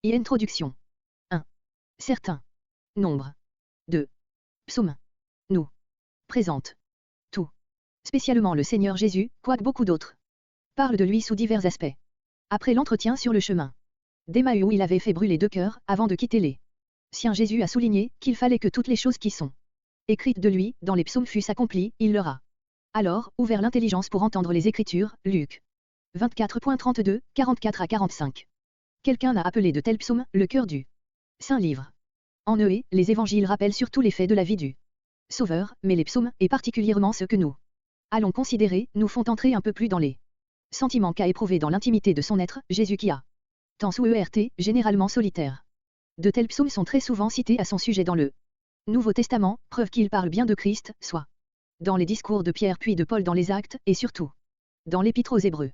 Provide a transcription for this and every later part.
Introduction. 1. Certain nombre de psaumes nous présente tout spécialement le Seigneur Jésus, quoique beaucoup d'autres parlent de lui sous divers aspects. Après l'entretien sur le chemin d'Emmaüs où il avait fait brûler 2 cœurs avant de quitter les siens, Jésus a souligné qu'il fallait que toutes les choses qui sont écrites de lui dans les psaumes fussent accomplies. Il leur a alors ouvert l'intelligence pour entendre les Écritures. Luc 24.32, 44 à 45. Quelqu'un a appelé de tels psaumes le cœur du Saint Livre. En eux, les évangiles rappellent surtout les faits de la vie du Sauveur, mais les psaumes, et particulièrement ceux que nous allons considérer, nous font entrer un peu plus dans les sentiments qu'a éprouvé dans l'intimité de son être, Jésus qui a tant souert, généralement solitaire. De tels psaumes sont très souvent cités à son sujet dans le Nouveau Testament, preuve qu'il parle bien de Christ, soit dans les discours de Pierre puis de Paul dans les Actes, et surtout dans l'Épître aux Hébreux.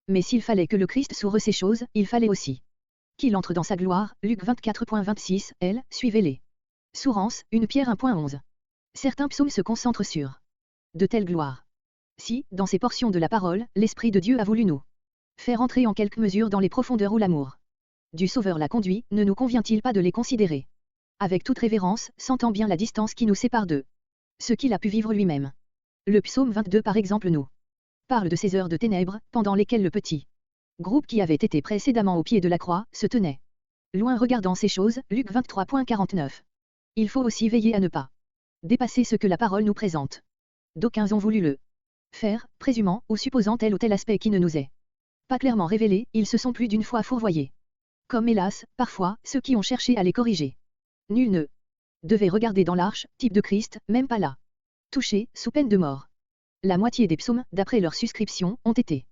Mais s'il fallait que le Christ soure ces choses, il fallait aussi qu'il entre dans sa gloire. Luc 24.26, suivez les sourances, 1 Pierre 1.11. Certains psaumes se concentrent sur de telles gloires. Si, dans ces portions de la parole, l'Esprit de Dieu a voulu nous faire entrer en quelque mesure dans les profondeurs où l'amour du Sauveur l'a conduit, ne nous convient-il pas de les considérer avec toute révérence, sentant bien la distance qui nous sépare d'eux, ce qu'il a pu vivre lui-même. Le psaume 22 par exemple nous parle de ces heures de ténèbres, pendant lesquelles le petit groupe qui avait été précédemment au pied de la croix, se tenait loin regardant ces choses. Luc 23.49. Il faut aussi veiller à ne pas dépasser ce que la parole nous présente. D'aucuns ont voulu le faire, présumant ou supposant tel ou tel aspect qui ne nous est pas clairement révélé, ils se sont plus d'une fois fourvoyés. Comme hélas, parfois, ceux qui ont cherché à les corriger. Nul ne devait regarder dans l'arche, type de Christ, même pas là. Touché, sous peine de mort. La moitié des psaumes, d'après leur suscription, ont été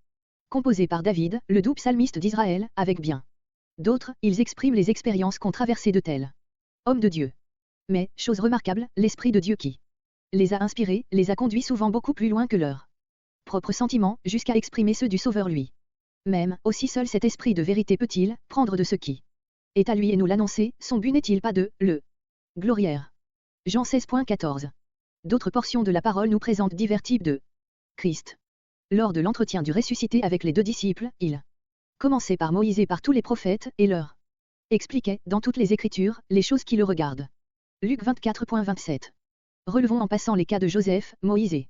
composés par David, le doux psalmiste d'Israël, avec bien d'autres, ils expriment les expériences qu'ont traversées de tels hommes de Dieu. Mais, chose remarquable, l'Esprit de Dieu qui les a inspirés, les a conduits souvent beaucoup plus loin que leurs propres sentiments, jusqu'à exprimer ceux du Sauveur lui. Même, aussi seul cet esprit de vérité peut-il prendre de ce qui est à lui et nous l'annoncer, son but n'est-il pas de le gloriaire. Jean 16.14. D'autres portions de la parole nous présentent divers types de Christ. Lors de l'entretien du ressuscité avec les 2 disciples, il commençait par Moïse et par tous les prophètes, et leur expliquait, dans toutes les Écritures, les choses qui le regardent. Luc 24.27. Relevons en passant les cas de Joseph, Moïse et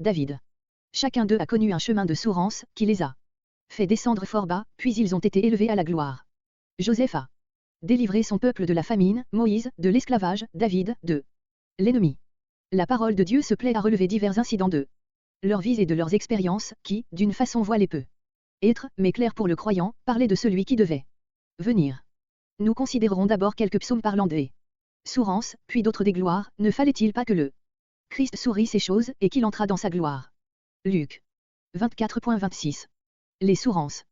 David. Chacun d'eux a connu un chemin de souffrance, qui les a fait descendre fort bas, puis ils ont été élevés à la gloire. Joseph a délivré son peuple de la famine, Moïse, de l'esclavage, David, de l'ennemi. La parole de Dieu se plaît à relever divers incidents de leurs vies et de leurs expériences, qui, d'une façon voilée peut être, mais claire pour le croyant, parler de celui qui devait venir. Nous considérerons d'abord quelques psaumes parlant des souffrances, puis d'autres des gloires. Ne fallait-il pas que le Christ sourit ces choses, et qu'il entra dans sa gloire. Luc 24.26. Les souffrances.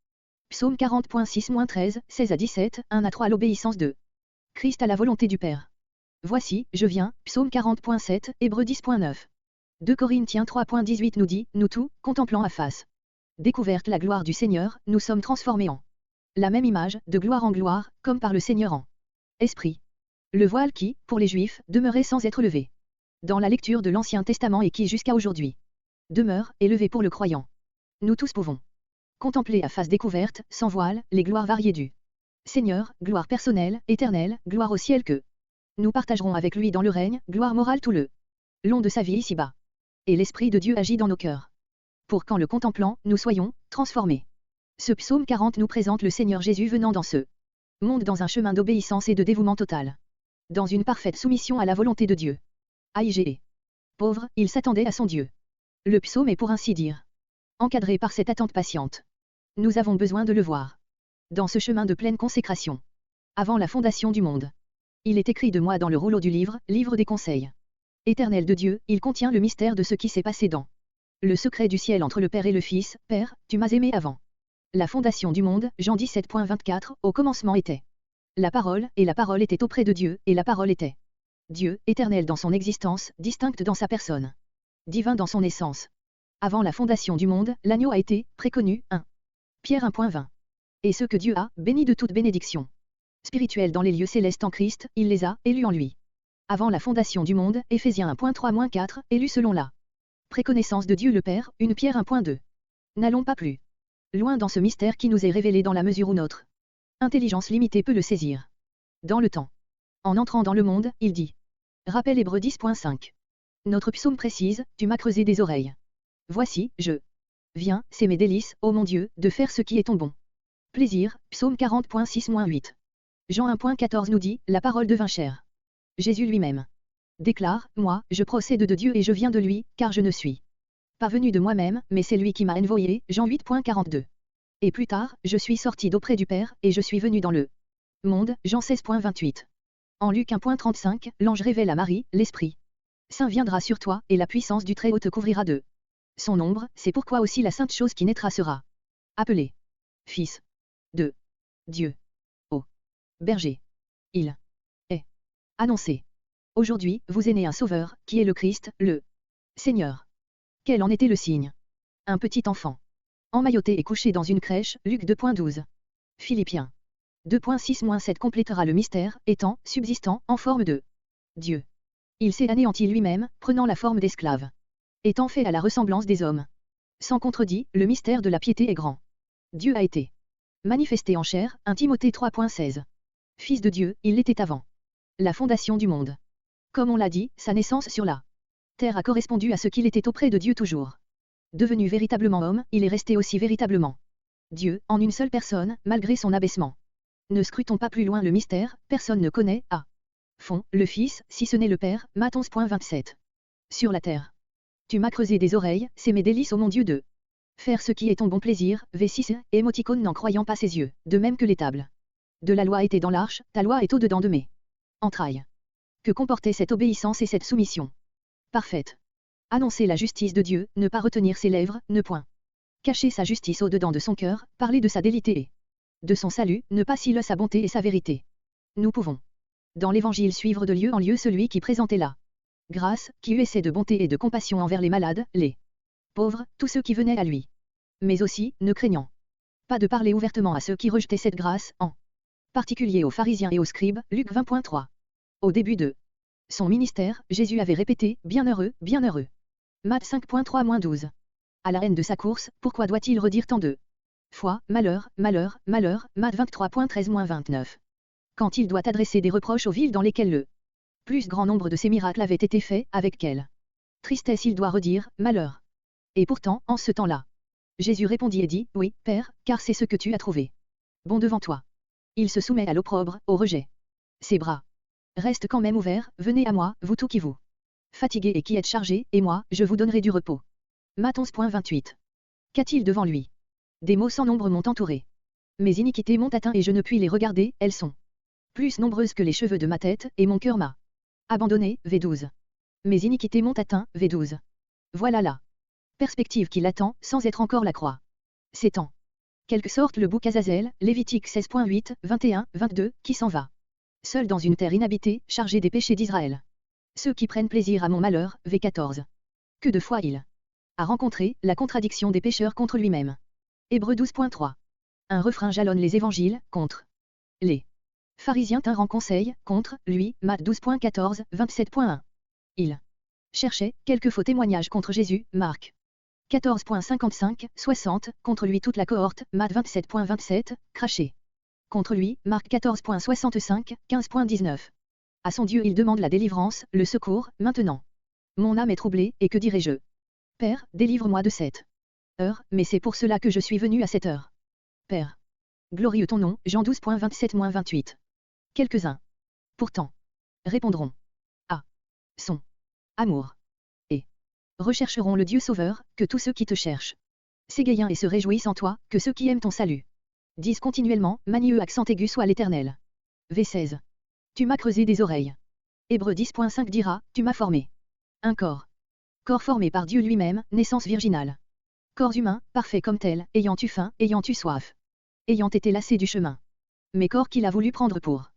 Psaume 40.6-13, 16 à 17, 1 à 3. L'obéissance de Christ à la volonté du Père. Voici, je viens, psaume 40.7, Hébreux 10.9. 2 Corinthiens 3.18 nous dit, nous tous, contemplant à face découverte la gloire du Seigneur, nous sommes transformés en la même image, de gloire en gloire, comme par le Seigneur en esprit. Le voile qui, pour les Juifs, demeurait sans être levé dans la lecture de l'Ancien Testament et qui jusqu'à aujourd'hui demeure, élevé pour le croyant. Nous tous pouvons contempler à face découverte, sans voile, les gloires variées du Seigneur, gloire personnelle, éternelle, gloire au ciel que nous partagerons avec lui dans le règne, gloire morale tout le long de sa vie ici-bas. Et l'Esprit de Dieu agit dans nos cœurs. Pour qu'en le contemplant, nous soyons transformés. Ce psaume 40 nous présente le Seigneur Jésus venant dans ce monde dans un chemin d'obéissance et de dévouement total. Dans une parfaite soumission à la volonté de Dieu. AIGE. Pauvre, il s'attendait à son Dieu. Le psaume est pour ainsi dire encadré par cette attente patiente. Nous avons besoin de le voir. Dans ce chemin de pleine consécration. Avant la fondation du monde. Il est écrit de moi dans le rouleau du livre, livre des conseils. Éternel de Dieu, il contient le mystère de ce qui s'est passé dans le secret du ciel entre le Père et le Fils. Père, tu m'as aimé avant la fondation du monde. Jean 17.24. Au commencement était la parole, et la parole était auprès de Dieu, et la parole était Dieu, éternel dans son existence, distincte dans sa personne, divin dans son essence. Avant la fondation du monde, l'agneau a été préconnu. 1 Pierre 1.20. Et ceux que Dieu a bénis de toute bénédiction spirituelle dans les lieux célestes en Christ, il les a élus en lui. Avant la fondation du monde, Éphésiens 1.3-4, élus selon la préconnaissance de Dieu le Père. 1 Pierre 1.2. N'allons pas plus loin dans ce mystère qui nous est révélé dans la mesure où notre intelligence limitée peut le saisir. Dans le temps. En entrant dans le monde, il dit. Rappel Hébreux 10.5. Notre psaume précise, tu m'as creusé des oreilles. Voici, je viens, c'est mes délices, ô mon Dieu, de faire ce qui est ton bon plaisir, psaume 40.6-8. Jean 1.14 nous dit, la parole devint chair. Jésus lui-même déclare, moi, je procède de Dieu et je viens de lui, car je ne suis pas venu de moi-même, mais c'est lui qui m'a envoyé, Jean 8.42. Et plus tard, je suis sorti d'auprès du Père, et je suis venu dans le monde, Jean 16.28. En Luc 1.35, l'ange révèle à Marie, l'Esprit Saint viendra sur toi, et la puissance du Très-Haut te couvrira de son ombre, c'est pourquoi aussi la sainte chose qui naîtra sera appelée Fils de Dieu. Ô berger, il est annoncé. Aujourd'hui, vous est né un Sauveur, qui est le Christ, le Seigneur. Quel en était le signe? Un petit enfant, emmailloté et couché dans une crèche, Luc 2.12. Philippiens 2.6-7 complétera le mystère, étant, subsistant, en forme de Dieu. Il s'est anéanti lui-même, prenant la forme d'esclave. Étant fait à la ressemblance des hommes. Sans contredit, le mystère de la piété est grand. Dieu a été manifesté en chair, 1 Timothée 3.16. Fils de Dieu, il l'était avant la fondation du monde. Comme on l'a dit, sa naissance sur la terre a correspondu à ce qu'il était auprès de Dieu toujours. Devenu véritablement homme, il est resté aussi véritablement Dieu, en une seule personne, malgré son abaissement. Ne scrutons pas plus loin le mystère, personne ne connaît, à fond, le Fils, si ce n'est le Père, Matt 11.27. Sur la terre. Tu m'as creusé des oreilles, c'est mes délices ô mon Dieu de faire ce qui est ton bon plaisir, V6, émoticône n'en croyant pas ses yeux, de même que les tables de la loi étaient dans l'arche, ta loi est au-dedans de mes entrailles. Que comportait cette obéissance et cette soumission parfaite? Annoncer la justice de Dieu, ne pas retenir ses lèvres, ne point cacher sa justice au-dedans de son cœur, parler de sa délité et de son salut, ne pas sciller sa bonté et sa vérité. Nous pouvons, dans l'Évangile, suivre de lieu en lieu celui qui présentait la grâce, qui eut essai de bonté et de compassion envers les malades, les pauvres, tous ceux qui venaient à lui. Mais aussi, ne craignant pas de parler ouvertement à ceux qui rejetaient cette grâce, en particulier aux pharisiens et aux scribes, Luc 20.3. Au début de son ministère, Jésus avait répété, bienheureux, bienheureux. Matt 5.3-12. À la haine de sa course, pourquoi doit-il redire tant de fois, malheur, malheur, malheur, Matt 23.13-29. Quand il doit adresser des reproches aux villes dans lesquelles le plus grand nombre de ses miracles avaient été faits, avec quelle tristesse il doit redire, malheur. Et pourtant, en ce temps-là, Jésus répondit et dit, oui, Père, car c'est ce que tu as trouvé bon devant toi. Il se soumet à l'opprobre, au rejet. Ses bras restent quand même ouverts, venez à moi, vous tous qui vous fatigués et qui êtes chargés, et moi, je vous donnerai du repos. Matt 11.28. Qu'a-t-il devant lui? Des maux sans nombre m'ont entouré. Mes iniquités m'ont atteint et je ne puis les regarder, elles sont plus nombreuses que les cheveux de ma tête, et mon cœur m'a abandonné, V12. Mes iniquités m'ont atteint, V12. Voilà la perspective qui l'attend, sans être encore la croix. C'est en quelque sorte le bouc Azazel, Lévitique 16.8, 21, 22, qui s'en va seul dans une terre inhabitée, chargée des péchés d'Israël. Ceux qui prennent plaisir à mon malheur, V14. Que de fois il a rencontré la contradiction des pécheurs contre lui-même. Hébreux 12.3. Un refrain jalonne les évangiles, contre les pharisiens tinrent en conseil, contre lui, Matt 12.14, 27.1. Il cherchait quelques faux témoignages contre Jésus, Marc 14.55, 60, contre lui toute la cohorte, Matt 27.27, craché. Contre lui, Marc 14.65, 15.19. À son Dieu il demande la délivrance, le secours, maintenant. Mon âme est troublée, et que dirai-je? Père, délivre-moi de cette heure, mais c'est pour cela que je suis venu à cette heure. Père. Glorieux ton nom, Jean 12.27-28. Quelques-uns, pourtant, répondront à son amour, et rechercheront le Dieu sauveur, que tous ceux qui te cherchent s'égayent et se réjouissent en toi, que ceux qui aiment ton salut disent continuellement, manieux accent aigu soit l'Éternel. V16. Tu m'as creusé des oreilles. Hébreux 10.5 dira, tu m'as formé. Un corps. Corps formé par Dieu lui-même, naissance virginale. Corps humain, parfait comme tel, ayant eu faim, ayant eu soif. Ayant été lassé du chemin. Mais corps qu'il a voulu prendre pour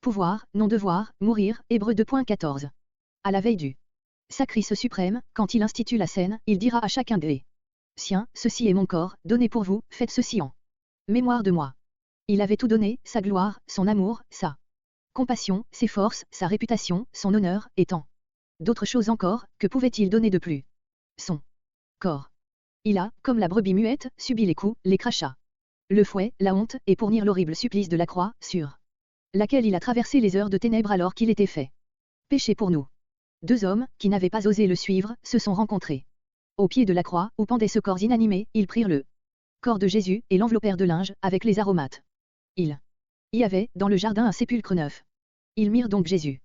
pouvoir, non devoir, mourir, Hébreux 2.14. À la veille du sacrifice suprême, quand il institue la scène, il dira à chacun des siens, ceci est mon corps, donné pour vous, faites ceci en mémoire de moi. Il avait tout donné, sa gloire, son amour, sa compassion, ses forces, sa réputation, son honneur, et tant d'autres choses encore, que pouvait-il donner de plus? Son corps. Il a, comme la brebis muette, subi les coups, les crachats le fouet, la honte, et pourrir l'horrible supplice de la croix, sur laquelle il a traversé les heures de ténèbres alors qu'il était fait péché pour nous. Deux hommes, qui n'avaient pas osé le suivre, se sont rencontrés. Au pied de la croix, où pendait ce corps inanimé, ils prirent le corps de Jésus, et l'enveloppèrent de linge, avec les aromates. Il y avait, dans le jardin, un sépulcre neuf. Ils mirent donc Jésus.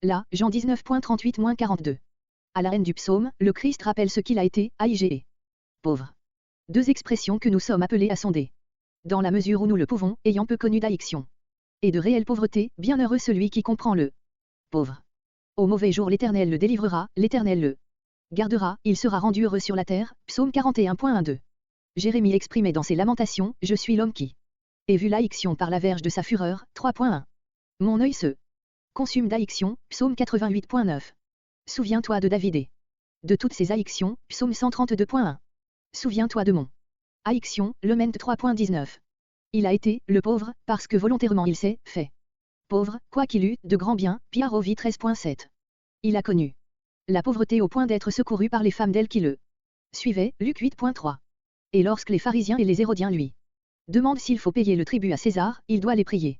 Là, Jean 19.38-42. À la reine du psaume, le Christ rappelle ce qu'il a été, AIGE. Pauvre. Deux expressions que nous sommes appelés à sonder. Dans la mesure où nous le pouvons, ayant peu connu d'aiction. Et de réelle pauvreté, bienheureux celui qui comprend le pauvre. Au mauvais jour l'Éternel le délivrera, l'Éternel le gardera, il sera rendu heureux sur la terre, psaume 41.12. Jérémie exprimait dans ses lamentations, je suis l'homme qui ai vu l'aiction par la verge de sa fureur, 3.1. Mon œil se consume d'aiction, psaume 88.9. Souviens-toi de David et de toutes ses aictions, psaume 132.1. Souviens-toi de mon aiction, Lament 3.19. Il a été, le pauvre, parce que volontairement il s'est fait pauvre, quoiqu'il eût de grands biens, Pierre Ovi 13.7. Il a connu la pauvreté au point d'être secouru par les femmes d'elles qui le suivaient, Luc 8.3. Et lorsque les pharisiens et les hérodiens lui demandent s'il faut payer le tribut à César, il doit les prier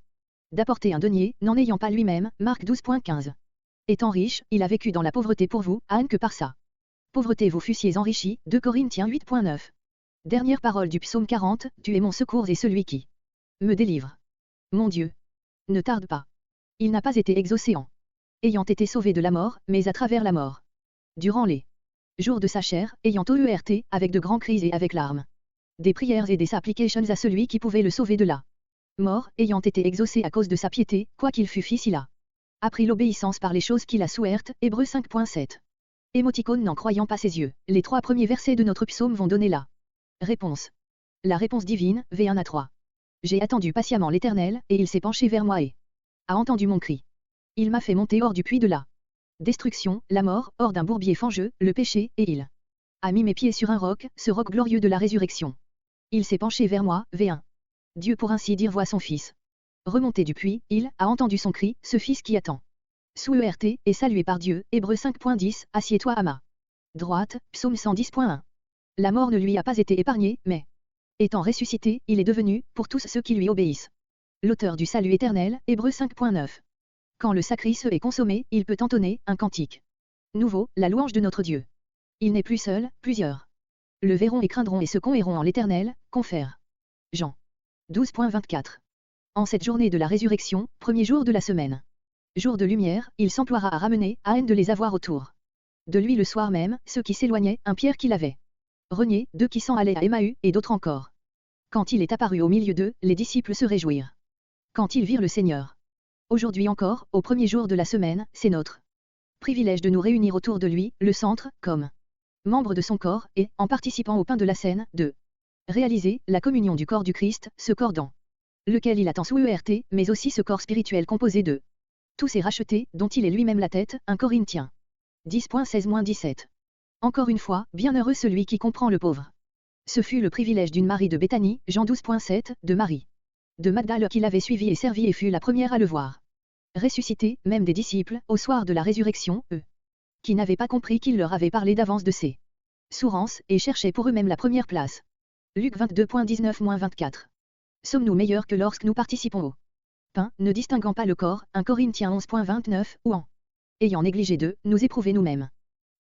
d'apporter un denier, n'en ayant pas lui-même, Marc 12.15. Étant riche, il a vécu dans la pauvreté pour vous, Anne que par ça. Pauvreté vous fussiez enrichis, 2 Corinthiens 8.9. Dernière parole du psaume 40, tu es mon secours et celui qui me délivre. Mon Dieu. Ne tarde pas. Il n'a pas été exaucé en ayant été sauvé de la mort, mais à travers la mort. Durant les jours de sa chair, ayant OERT, avec de grands cris et avec larmes. Des prières et des supplications à celui qui pouvait le sauver de la mort, ayant été exaucé à cause de sa piété, quoiqu'il fût fils il a appris l'obéissance par les choses qu'il a souertes, Hébreux 5.7. Émoticône n'en croyant pas ses yeux, les 3 premiers versets de notre psaume vont donner la réponse. La réponse divine, V1 à 3. J'ai attendu patiemment l'Éternel, et il s'est penché vers moi et a entendu mon cri. Il m'a fait monter hors du puits de la destruction, la mort, hors d'un bourbier fangeux, le péché, et il a mis mes pieds sur un roc, ce roc glorieux de la résurrection. Il s'est penché vers moi, V1. Dieu pour ainsi dire voit son fils. Remonté du puits, il a entendu son cri, ce fils qui attend. Sous ERT, et salué par Dieu, Hébreux 5.10, assieds-toi à ma droite, psaume 110.1. La mort ne lui a pas été épargnée, mais étant ressuscité, il est devenu, pour tous ceux qui lui obéissent, l'auteur du salut éternel, Hébreux 5.9. Quand le sacrifice est consommé, il peut entonner un cantique nouveau, la louange de notre Dieu. Il n'est plus seul, plusieurs le verront et craindront et se conherront en l'Éternel, confère. Jean 12.24. En cette journée de la résurrection, premier jour de la semaine, jour de lumière, il s'emploiera à ramener, à haine de les avoir autour de lui le soir même, ceux qui s'éloignaient, un Pierre qui l'avait renié, 2 qui s'en allaient à Emmaüs, et d'autres encore. Quand il est apparu au milieu d'eux, les disciples se réjouirent. Quand ils virent le Seigneur. Aujourd'hui encore, au premier jour de la semaine, c'est notre privilège de nous réunir autour de lui, le centre, comme membre de son corps, et, en participant au pain de la scène, de réaliser la communion du corps du Christ, ce corps dans lequel il attend sous ERT, mais aussi ce corps spirituel composé de tous ces rachetés, dont il est lui-même la tête, 1 Corinthiens 10.16-17. Encore une fois, bienheureux celui qui comprend le pauvre. Ce fut le privilège d'une Marie de Béthanie, Jean 12.7, de Marie de Magdale qui l'avait suivi et servi et fut la première à le voir ressuscité, même des disciples, au soir de la résurrection, eux qui n'avaient pas compris qu'il leur avait parlé d'avance de ses sourances, et cherchaient pour eux-mêmes la première place. Luc 22.19-24. Sommes-nous meilleurs que lorsque nous participons au pain, ne distinguant pas le corps, 1 Corinthiens 11.29, ou en ayant négligé d'eux, nous éprouver nous-mêmes.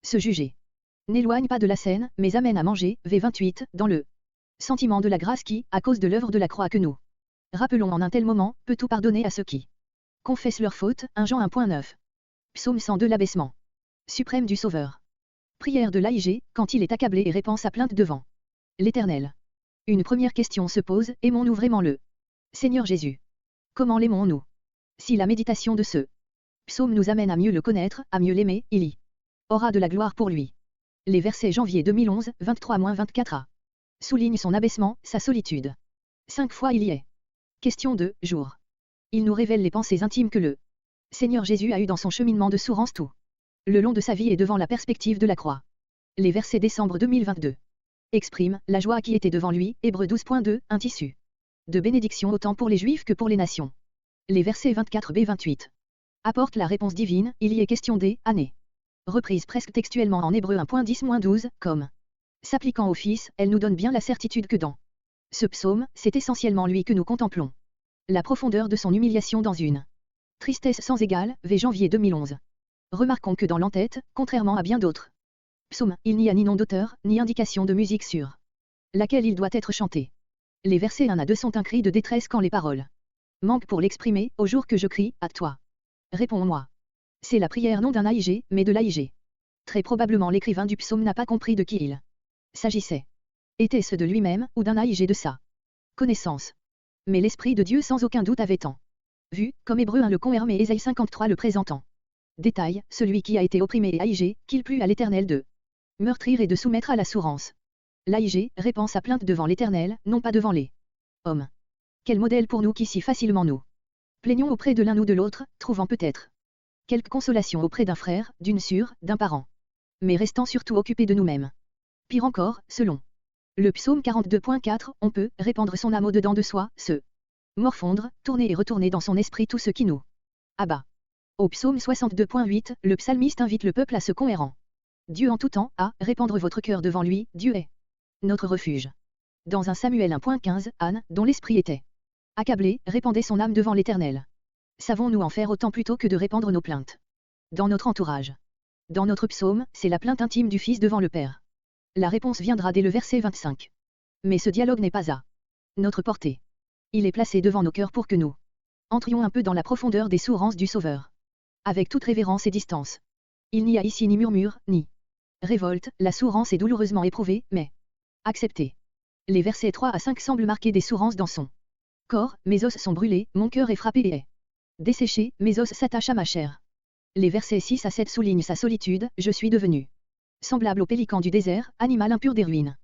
Se juger n'éloigne pas de la scène, mais amène à manger, V28, dans le sentiment de la grâce qui, à cause de l'œuvre de la croix que nous rappelons en un tel moment, peut tout pardonner à ceux qui confessent leurs fautes, 1 Jean 1.9. Psaume 102 l'abaissement suprême du Sauveur. Prière de l'AIG, quand il est accablé et répand sa plainte devant l'Éternel. Une première question se pose, aimons-nous vraiment le Seigneur Jésus? Comment l'aimons-nous? Si la méditation de ce psaume nous amène à mieux le connaître, à mieux l'aimer, il y aura de la gloire pour lui. Les versets janvier 2011, 23-24a soulignent son abaissement, sa solitude. 5 fois il y est question de jour. Il nous révèle les pensées intimes que le Seigneur Jésus a eues dans son cheminement de sourance tout le long de sa vie et devant la perspective de la croix. Les versets décembre 2022 expriment la joie qui était devant lui, Hébreux 12.2, un tissu de bénédiction autant pour les Juifs que pour les nations. Les versets 24b-28 apportent la réponse divine, il y est question des années. Reprise presque textuellement en Hébreux 1.10-12, comme s'appliquant au Fils, elle nous donne bien la certitude que dans Ce psaume, c'est essentiellement lui que nous contemplons. La profondeur de son humiliation dans une tristesse sans égale, v. janvier 2011. Remarquons que dans l'entête, contrairement à bien d'autres psaumes, il n'y a ni nom d'auteur, ni indication de musique sur laquelle il doit être chanté. Les versets 1 à 2 sont un cri de détresse quand les paroles manquent pour l'exprimer, au jour que je crie, à toi. Réponds-moi. C'est la prière non d'un AIG, mais de l'AIG. Très probablement l'écrivain du psaume n'a pas compris de qui il s'agissait. Était-ce de lui-même, ou d'un AIG de sa connaissance? Mais l'Esprit de Dieu sans aucun doute avait tant vu, comme Hébreu 1 le confirme et Ésaïe 53 le présentant. Détail, celui qui a été opprimé et AIG, qu'il plut à l'Éternel de meurtrir et de soumettre à la souffrance. L'AIG répand sa plainte devant l'Éternel, non pas devant les hommes. Quel modèle pour nous qui si facilement nous plaignons auprès de l'un ou de l'autre, trouvant peut-être quelque consolation auprès d'un frère, d'une sœur, d'un parent. Mais restant surtout occupés de nous-mêmes. Pire encore, selon le psaume 42.4, on peut répandre son âme au-dedans de soi, se morfondre, tourner et retourner dans son esprit tout ce qui nous abat. Au psaume 62.8, le psalmiste invite le peuple à se conquérant Dieu en tout temps, à répandre votre cœur devant lui, Dieu est notre refuge. Dans un Samuel 1.15, Anne, dont l'esprit était accablé, répandait son âme devant l'Éternel. Savons-nous en faire autant plutôt que de répandre nos plaintes dans notre entourage? Dans notre psaume, c'est la plainte intime du Fils devant le Père. La réponse viendra dès le verset 25. Mais ce dialogue n'est pas à notre portée. Il est placé devant nos cœurs pour que nous entrions un peu dans la profondeur des souffrances du Sauveur. Avec toute révérence et distance. Il n'y a ici ni murmure, ni révolte, la souffrance est douloureusement éprouvée, mais acceptée. Les versets 3 à 5 semblent marquer des souffrances dans son corps, mes os sont brûlés, mon cœur est frappé et est desséché, mes os s'attachent à ma chair. Les versets 6 à 7 soulignent sa solitude, je suis devenu semblable au pélican du désert, animal impur des ruines.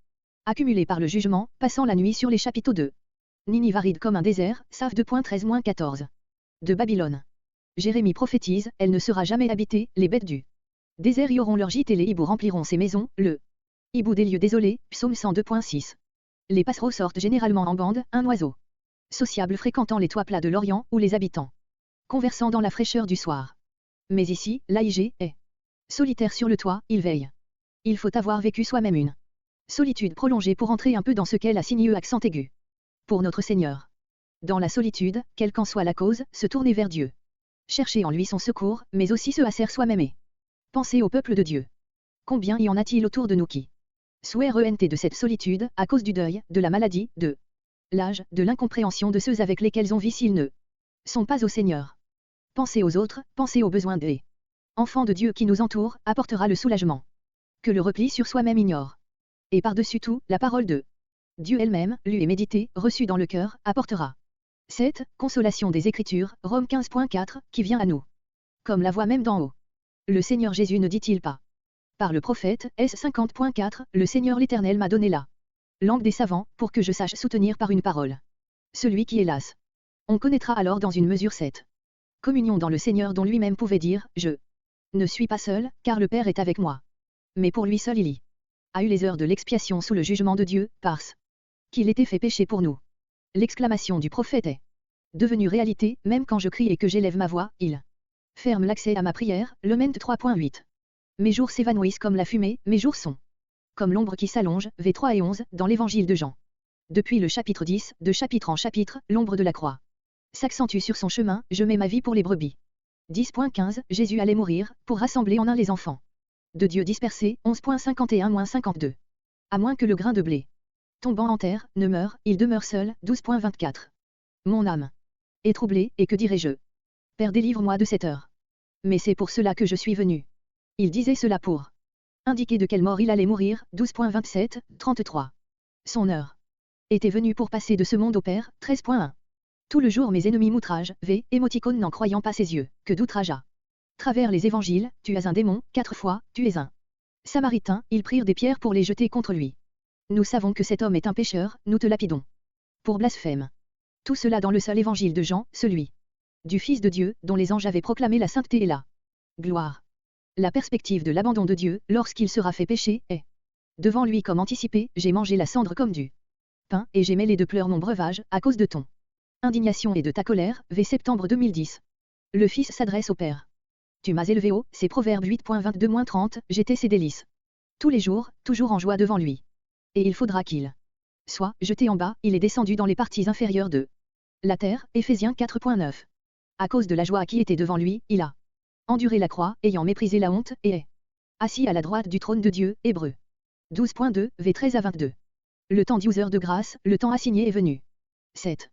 Accumulé par le jugement, passant la nuit sur les chapiteaux de Ninive aride comme un désert, Save 2.13-14. De Babylone. Jérémie prophétise, elle ne sera jamais habitée, les bêtes du désert y auront leur gîte et les hiboux rempliront ses maisons, le hibou des lieux désolés, psaume 102.6. Les passereaux sortent généralement en bande, un oiseau sociable fréquentant les toits plats de l'Orient, ou les habitants conversant dans la fraîcheur du soir. Mais ici, l'AIG est solitaire sur le toit, il veille. Il faut avoir vécu soi-même une solitude prolongée pour entrer un peu dans ce qu'est la sinueux accent aigu. Pour notre Seigneur. Dans la solitude, quelle qu'en soit la cause, se tourner vers Dieu. Chercher en lui son secours, mais aussi se hasser soi-même et penser au peuple de Dieu. Combien y en a-t-il autour de nous qui souhaitent de cette solitude, à cause du deuil, de la maladie, de l'âge, de l'incompréhension de ceux avec lesquels on vit s'ils ne sont pas au Seigneur. Penser aux autres, penser aux besoins des enfants de Dieu qui nous entourent, apportera le soulagement que le repli sur soi-même ignore. Et par-dessus tout, la parole de Dieu elle-même, lue et méditée, reçue dans le cœur, apportera cette consolation des Écritures, Rome 15.4, qui vient à nous comme la voix même d'en haut. Le Seigneur Jésus ne dit-il pas par le prophète, S 50.4, le Seigneur l'Éternel m'a donné la langue des savants, pour que je sache soutenir par une parole celui qui hélas. On connaîtra alors dans une mesure cette communion dans le Seigneur dont lui-même pouvait dire, je ne suis pas seul, car le Père est avec moi. Mais pour lui seul il y a eu les heures de l'expiation sous le jugement de Dieu, parce qu'il était fait péché pour nous. L'exclamation du prophète est devenue réalité, même quand je crie et que j'élève ma voix, il ferme l'accès à ma prière, le Ment 3.8. Mes jours s'évanouissent comme la fumée, mes jours sont comme l'ombre qui s'allonge, v 3 et 11, dans l'évangile de Jean. Depuis le chapitre 10, de chapitre en chapitre, l'ombre de la croix s'accentue sur son chemin, je mets ma vie pour les brebis. 10.15, Jésus allait mourir, pour rassembler en un les enfants de Dieu dispersés, 11.51-52. À moins que le grain de blé tombant en terre, ne meure, il demeure seul, 12.24. Mon âme est troublée, et que dirai-je? Père, délivre-moi de cette heure. Mais c'est pour cela que je suis venu. Il disait cela pour indiquer de quelle mort il allait mourir, 12.27, 33. Son heure était venue pour passer de ce monde au Père, 13.1. Tout le jour mes ennemis m'outragent, v. émoticône n'en croyant pas ses yeux, que d'outrage à travers les évangiles, tu es un démon, 4 fois, tu es un Samaritain, ils prirent des pierres pour les jeter contre lui. Nous savons que cet homme est un pécheur, nous te lapidons. Pour blasphème. Tout cela dans le seul évangile de Jean, celui du Fils de Dieu, dont les anges avaient proclamé la sainteté et la gloire. La perspective de l'abandon de Dieu, lorsqu'il sera fait pécher, est devant lui comme anticipé, j'ai mangé la cendre comme du pain, et j'ai mêlé de pleurs mon breuvage, à cause de ton indignation et de ta colère, v. septembre 2010. Le Fils s'adresse au Père. Tu m'as élevé haut, c'est Proverbe 8.22-30, j'étais ses délices. Tous les jours, toujours en joie devant lui. Et il faudra qu'il Soit, jeté en bas, il est descendu dans les parties inférieures de la terre, Éphésiens 4.9. À cause de la joie qui était devant lui, il a enduré la croix, ayant méprisé la honte, et est assis à la droite du trône de Dieu, Hébreux 12.2, V13 à 22. Le temps d'user de grâce, le temps assigné est venu. 7.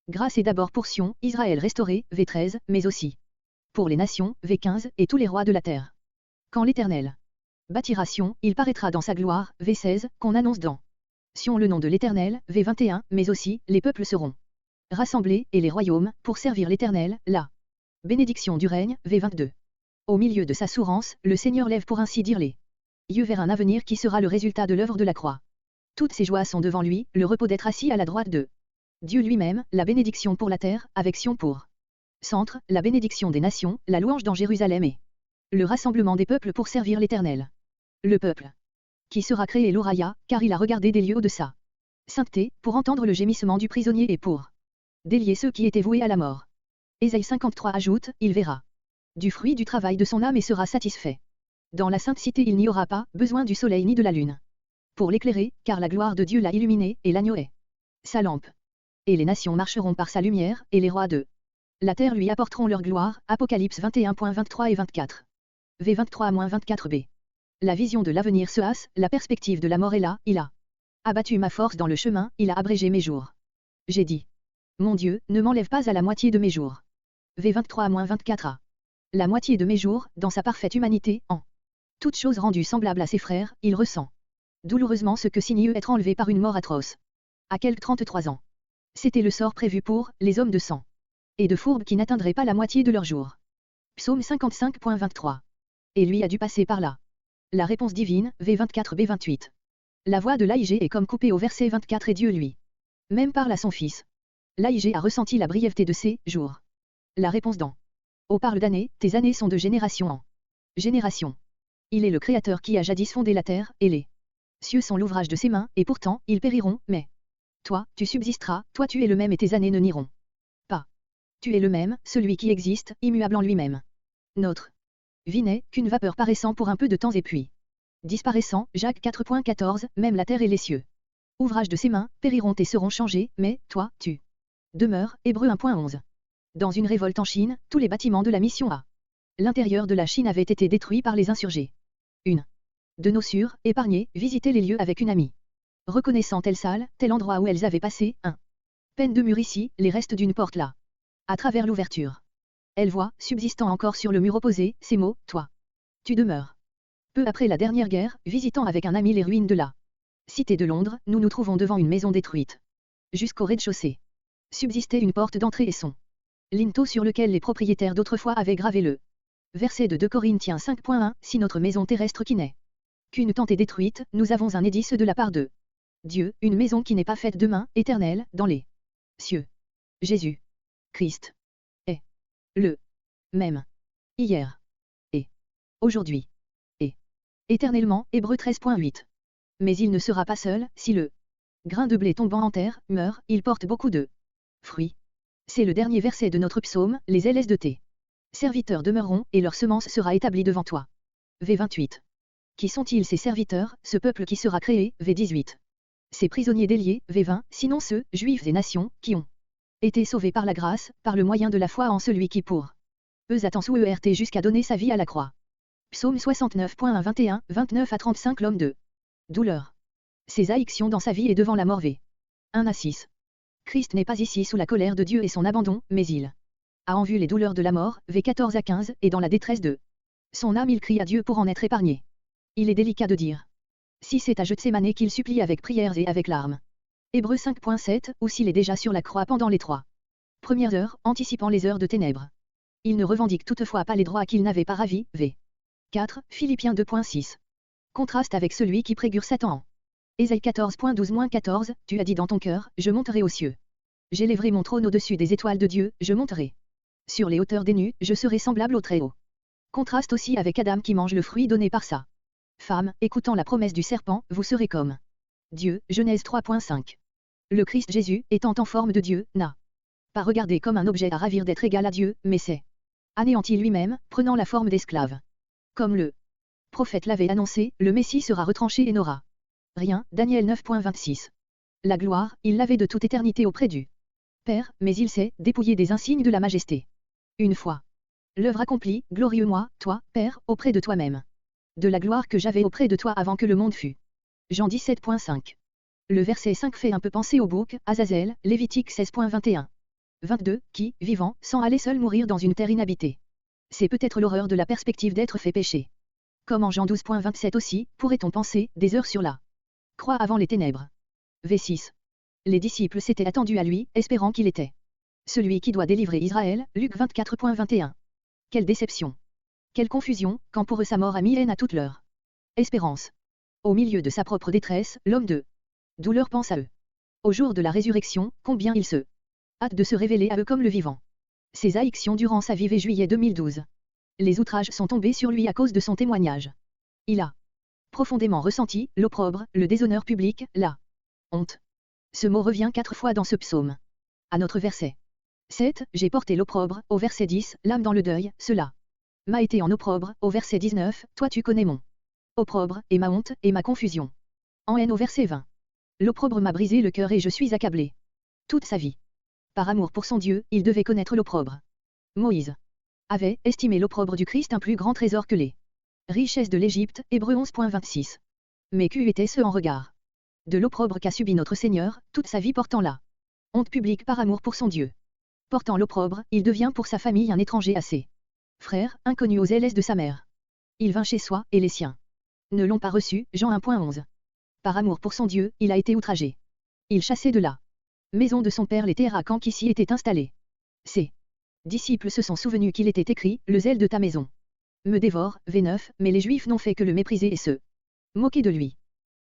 Grâce est d'abord pour Sion, Israël restauré, V13, mais aussi pour les nations, V15, et tous les rois de la terre. Quand l'Éternel bâtira Sion, il paraîtra dans sa gloire, V16, qu'on annonce dans Sion le nom de l'Éternel, V21, mais aussi, les peuples seront rassemblés, et les royaumes, pour servir l'Éternel, la bénédiction du règne, V22. Au milieu de sa sourance, le Seigneur lève pour ainsi dire les yeux vers un avenir qui sera le résultat de l'œuvre de la croix. Toutes ses joies sont devant lui, le repos d'être assis à la droite de Dieu lui-même, la bénédiction pour la terre, avec Sion pour centre, la bénédiction des nations, la louange dans Jérusalem et le rassemblement des peuples pour servir l'Éternel. Le peuple qui sera créé l'Oraya, car il a regardé des lieux de sa sainteté, pour entendre le gémissement du prisonnier et pour délier ceux qui étaient voués à la mort. Ésaïe 53 ajoute, il verra du fruit du travail de son âme et sera satisfait. Dans la sainte cité il n'y aura pas besoin du soleil ni de la lune pour l'éclairer, car la gloire de Dieu l'a illuminé, et l'agneau est sa lampe. Et les nations marcheront par sa lumière, et les rois de la terre lui apporteront leur gloire. Apocalypse 21.23 et 24. V23-24b. La vision de l'avenir se hâsse, la perspective de la mort est là, il a abattu ma force dans le chemin, il a abrégé mes jours. J'ai dit. Mon Dieu, ne m'enlève pas à la moitié de mes jours. V23-24a. La moitié de mes jours, dans sa parfaite humanité, en toute chose rendue semblable à ses frères, il ressent douloureusement ce que signifie être enlevé par une mort atroce. À quelque 33 ans. C'était le sort prévu pour les hommes de sang et de fourbe qui n'atteindraient pas la moitié de leur jour. Psaume 55.23. Et lui a dû passer par là. La réponse divine, V24b28. La voix de l'AIG est comme coupée au verset 24 et Dieu lui même parle à son fils. L'AIG a ressenti la brièveté de ses jours. La réponse dans Ô parle d'années, tes années sont de génération en génération. Il est le Créateur qui a jadis fondé la terre, et les cieux sont l'ouvrage de ses mains, et pourtant, ils périront, mais toi, tu subsisteras, toi tu es le même et tes années ne nieront pas. Tu es le même, celui qui existe, immuable en lui-même. Notre vie n'est qu'une vapeur paraissant pour un peu de temps et puis disparaissant, Jacques 4.14, même la terre et les cieux. Ouvrage de ses mains, périront et seront changés, mais, toi, tu demeures, Hébreux 1.11. Dans une révolte en Chine, tous les bâtiments de la mission à l'intérieur de la Chine avaient été détruits par les insurgés. Une de nos sœurs, épargnées, visitaient les lieux avec une amie. Reconnaissant telle salle, tel endroit où elles avaient passé, un peine de mur ici, les restes d'une porte là. À travers l'ouverture. Elle voit, subsistant encore sur le mur opposé, ces mots, toi. Tu demeures. Peu après la dernière guerre, visitant avec un ami les ruines de la cité de Londres, nous nous trouvons devant une maison détruite. Jusqu'au rez-de-chaussée. Subsistait une porte d'entrée et son linteau sur lequel les propriétaires d'autrefois avaient gravé le verset de 2 Corinthiens 5.1, si notre maison terrestre qui n'est qu'une tente est détruite, nous avons un édice de la part de Dieu, une maison qui n'est pas faite de main, éternelle, dans les cieux. Jésus Christ est le même hier et aujourd'hui et éternellement, Hébreux 13.8. Mais il ne sera pas seul, si le grain de blé tombant en terre meurt, il porte beaucoup de fruits. C'est le dernier verset de notre psaume, les LS de tes serviteurs demeureront, et leur semence sera établie devant toi. V28. Qui sont-ils ces serviteurs, ce peuple qui sera créé, V18. Ces prisonniers déliés, V20, sinon ceux, juifs et nations, qui ont été sauvés par la grâce, par le moyen de la foi en celui qui pour eux a tant souffert jusqu'à donner sa vie à la croix. Psaume 69.1 21, 29 à 35 L'homme de douleur. Ses haïctions dans sa vie et devant la mort V. 1 à 6. Christ n'est pas ici sous la colère de Dieu et son abandon, mais il a en vue les douleurs de la mort, V 14 à 15, et dans la détresse de son âme il crie à Dieu pour en être épargné. Il est délicat de dire. Si c'est à Gethsémane qu'il supplie avec prières et avec larmes. Hébreux 5.7, ou s'il est déjà sur la croix pendant les 3 premières heures, anticipant les heures de ténèbres. Il ne revendique toutefois pas les droits qu'il n'avait pas ravis, V. 4, Philippiens 2.6. Contraste avec celui qui prégure Satan en Ésaïe 14.12-14, tu as dit dans ton cœur, je monterai aux cieux. J'élèverai mon trône au-dessus des étoiles de Dieu, je monterai. Sur les hauteurs des nues, je serai semblable au Très-Haut. Contraste aussi avec Adam qui mange le fruit donné par sa femme, écoutant la promesse du serpent, vous serez comme Dieu, Genèse 3.5. Le Christ Jésus, étant en forme de Dieu, n'a pas regardé comme un objet à ravir d'être égal à Dieu, mais s'est anéanti lui-même, prenant la forme d'esclave. Comme le prophète l'avait annoncé, le Messie sera retranché et n'aura rien, Daniel 9.26. La gloire, il l'avait de toute éternité auprès du Père, mais il s'est dépouillé des insignes de la majesté. Une fois l'œuvre accomplie, glorieux moi, toi, Père, auprès de toi-même. De la gloire que j'avais auprès de toi avant que le monde fût. Jean 17.5. Le verset 5 fait un peu penser au bouc, Azazel, Lévitique 16.21. 22, qui, vivant, sans aller seul mourir dans une terre inhabitée. C'est peut-être l'horreur de la perspective d'être fait pécher. Comme en Jean 12.27 aussi, pourrait-on penser, des heures sur la croix avant les ténèbres. V6. Les disciples s'étaient attendus à lui, espérant qu'il était celui qui doit délivrer Israël, Luc 24.21. Quelle déception! Quelle confusion, quand pour eux sa mort a mis haine à toute leur espérance. Au milieu de sa propre détresse, l'homme de douleur pense à eux. Au jour de la résurrection, combien il se hâte de se révéler à eux comme le vivant. Ses haïctions durant sa vie et juillet 2012. Les outrages sont tombés sur lui à cause de son témoignage. Il a profondément ressenti l'opprobre, le déshonneur public, la honte. Ce mot revient 4 fois dans ce psaume. À notre verset 7, j'ai porté l'opprobre, au verset 10, l'âme dans le deuil, cela m'a été en opprobre, au verset 19, toi tu connais mon opprobre, et ma honte, et ma confusion. En haine au verset 20. L'opprobre m'a brisé le cœur et je suis accablé. Toute sa vie. Par amour pour son Dieu, il devait connaître l'opprobre. Moïse avait estimé l'opprobre du Christ un plus grand trésor que les richesses de l'Égypte, Hébreux 11.26. Mais qu'eût été ce en regard de l'opprobre qu'a subi notre Seigneur, toute sa vie portant la honte publique par amour pour son Dieu. Portant l'opprobre, il devient pour sa famille un étranger à ses frères, inconnu aux ailes de sa mère. Il vint chez soi, et les siens ne l'ont pas reçu, Jean 1.11. Par amour pour son Dieu, il a été outragé. Il chassait de la maison de son père les terracans qui s'y étaient installés. Ses disciples se sont souvenus qu'il était écrit, le zèle de ta maison me dévore, V9, mais les Juifs n'ont fait que le mépriser et se moquer de lui.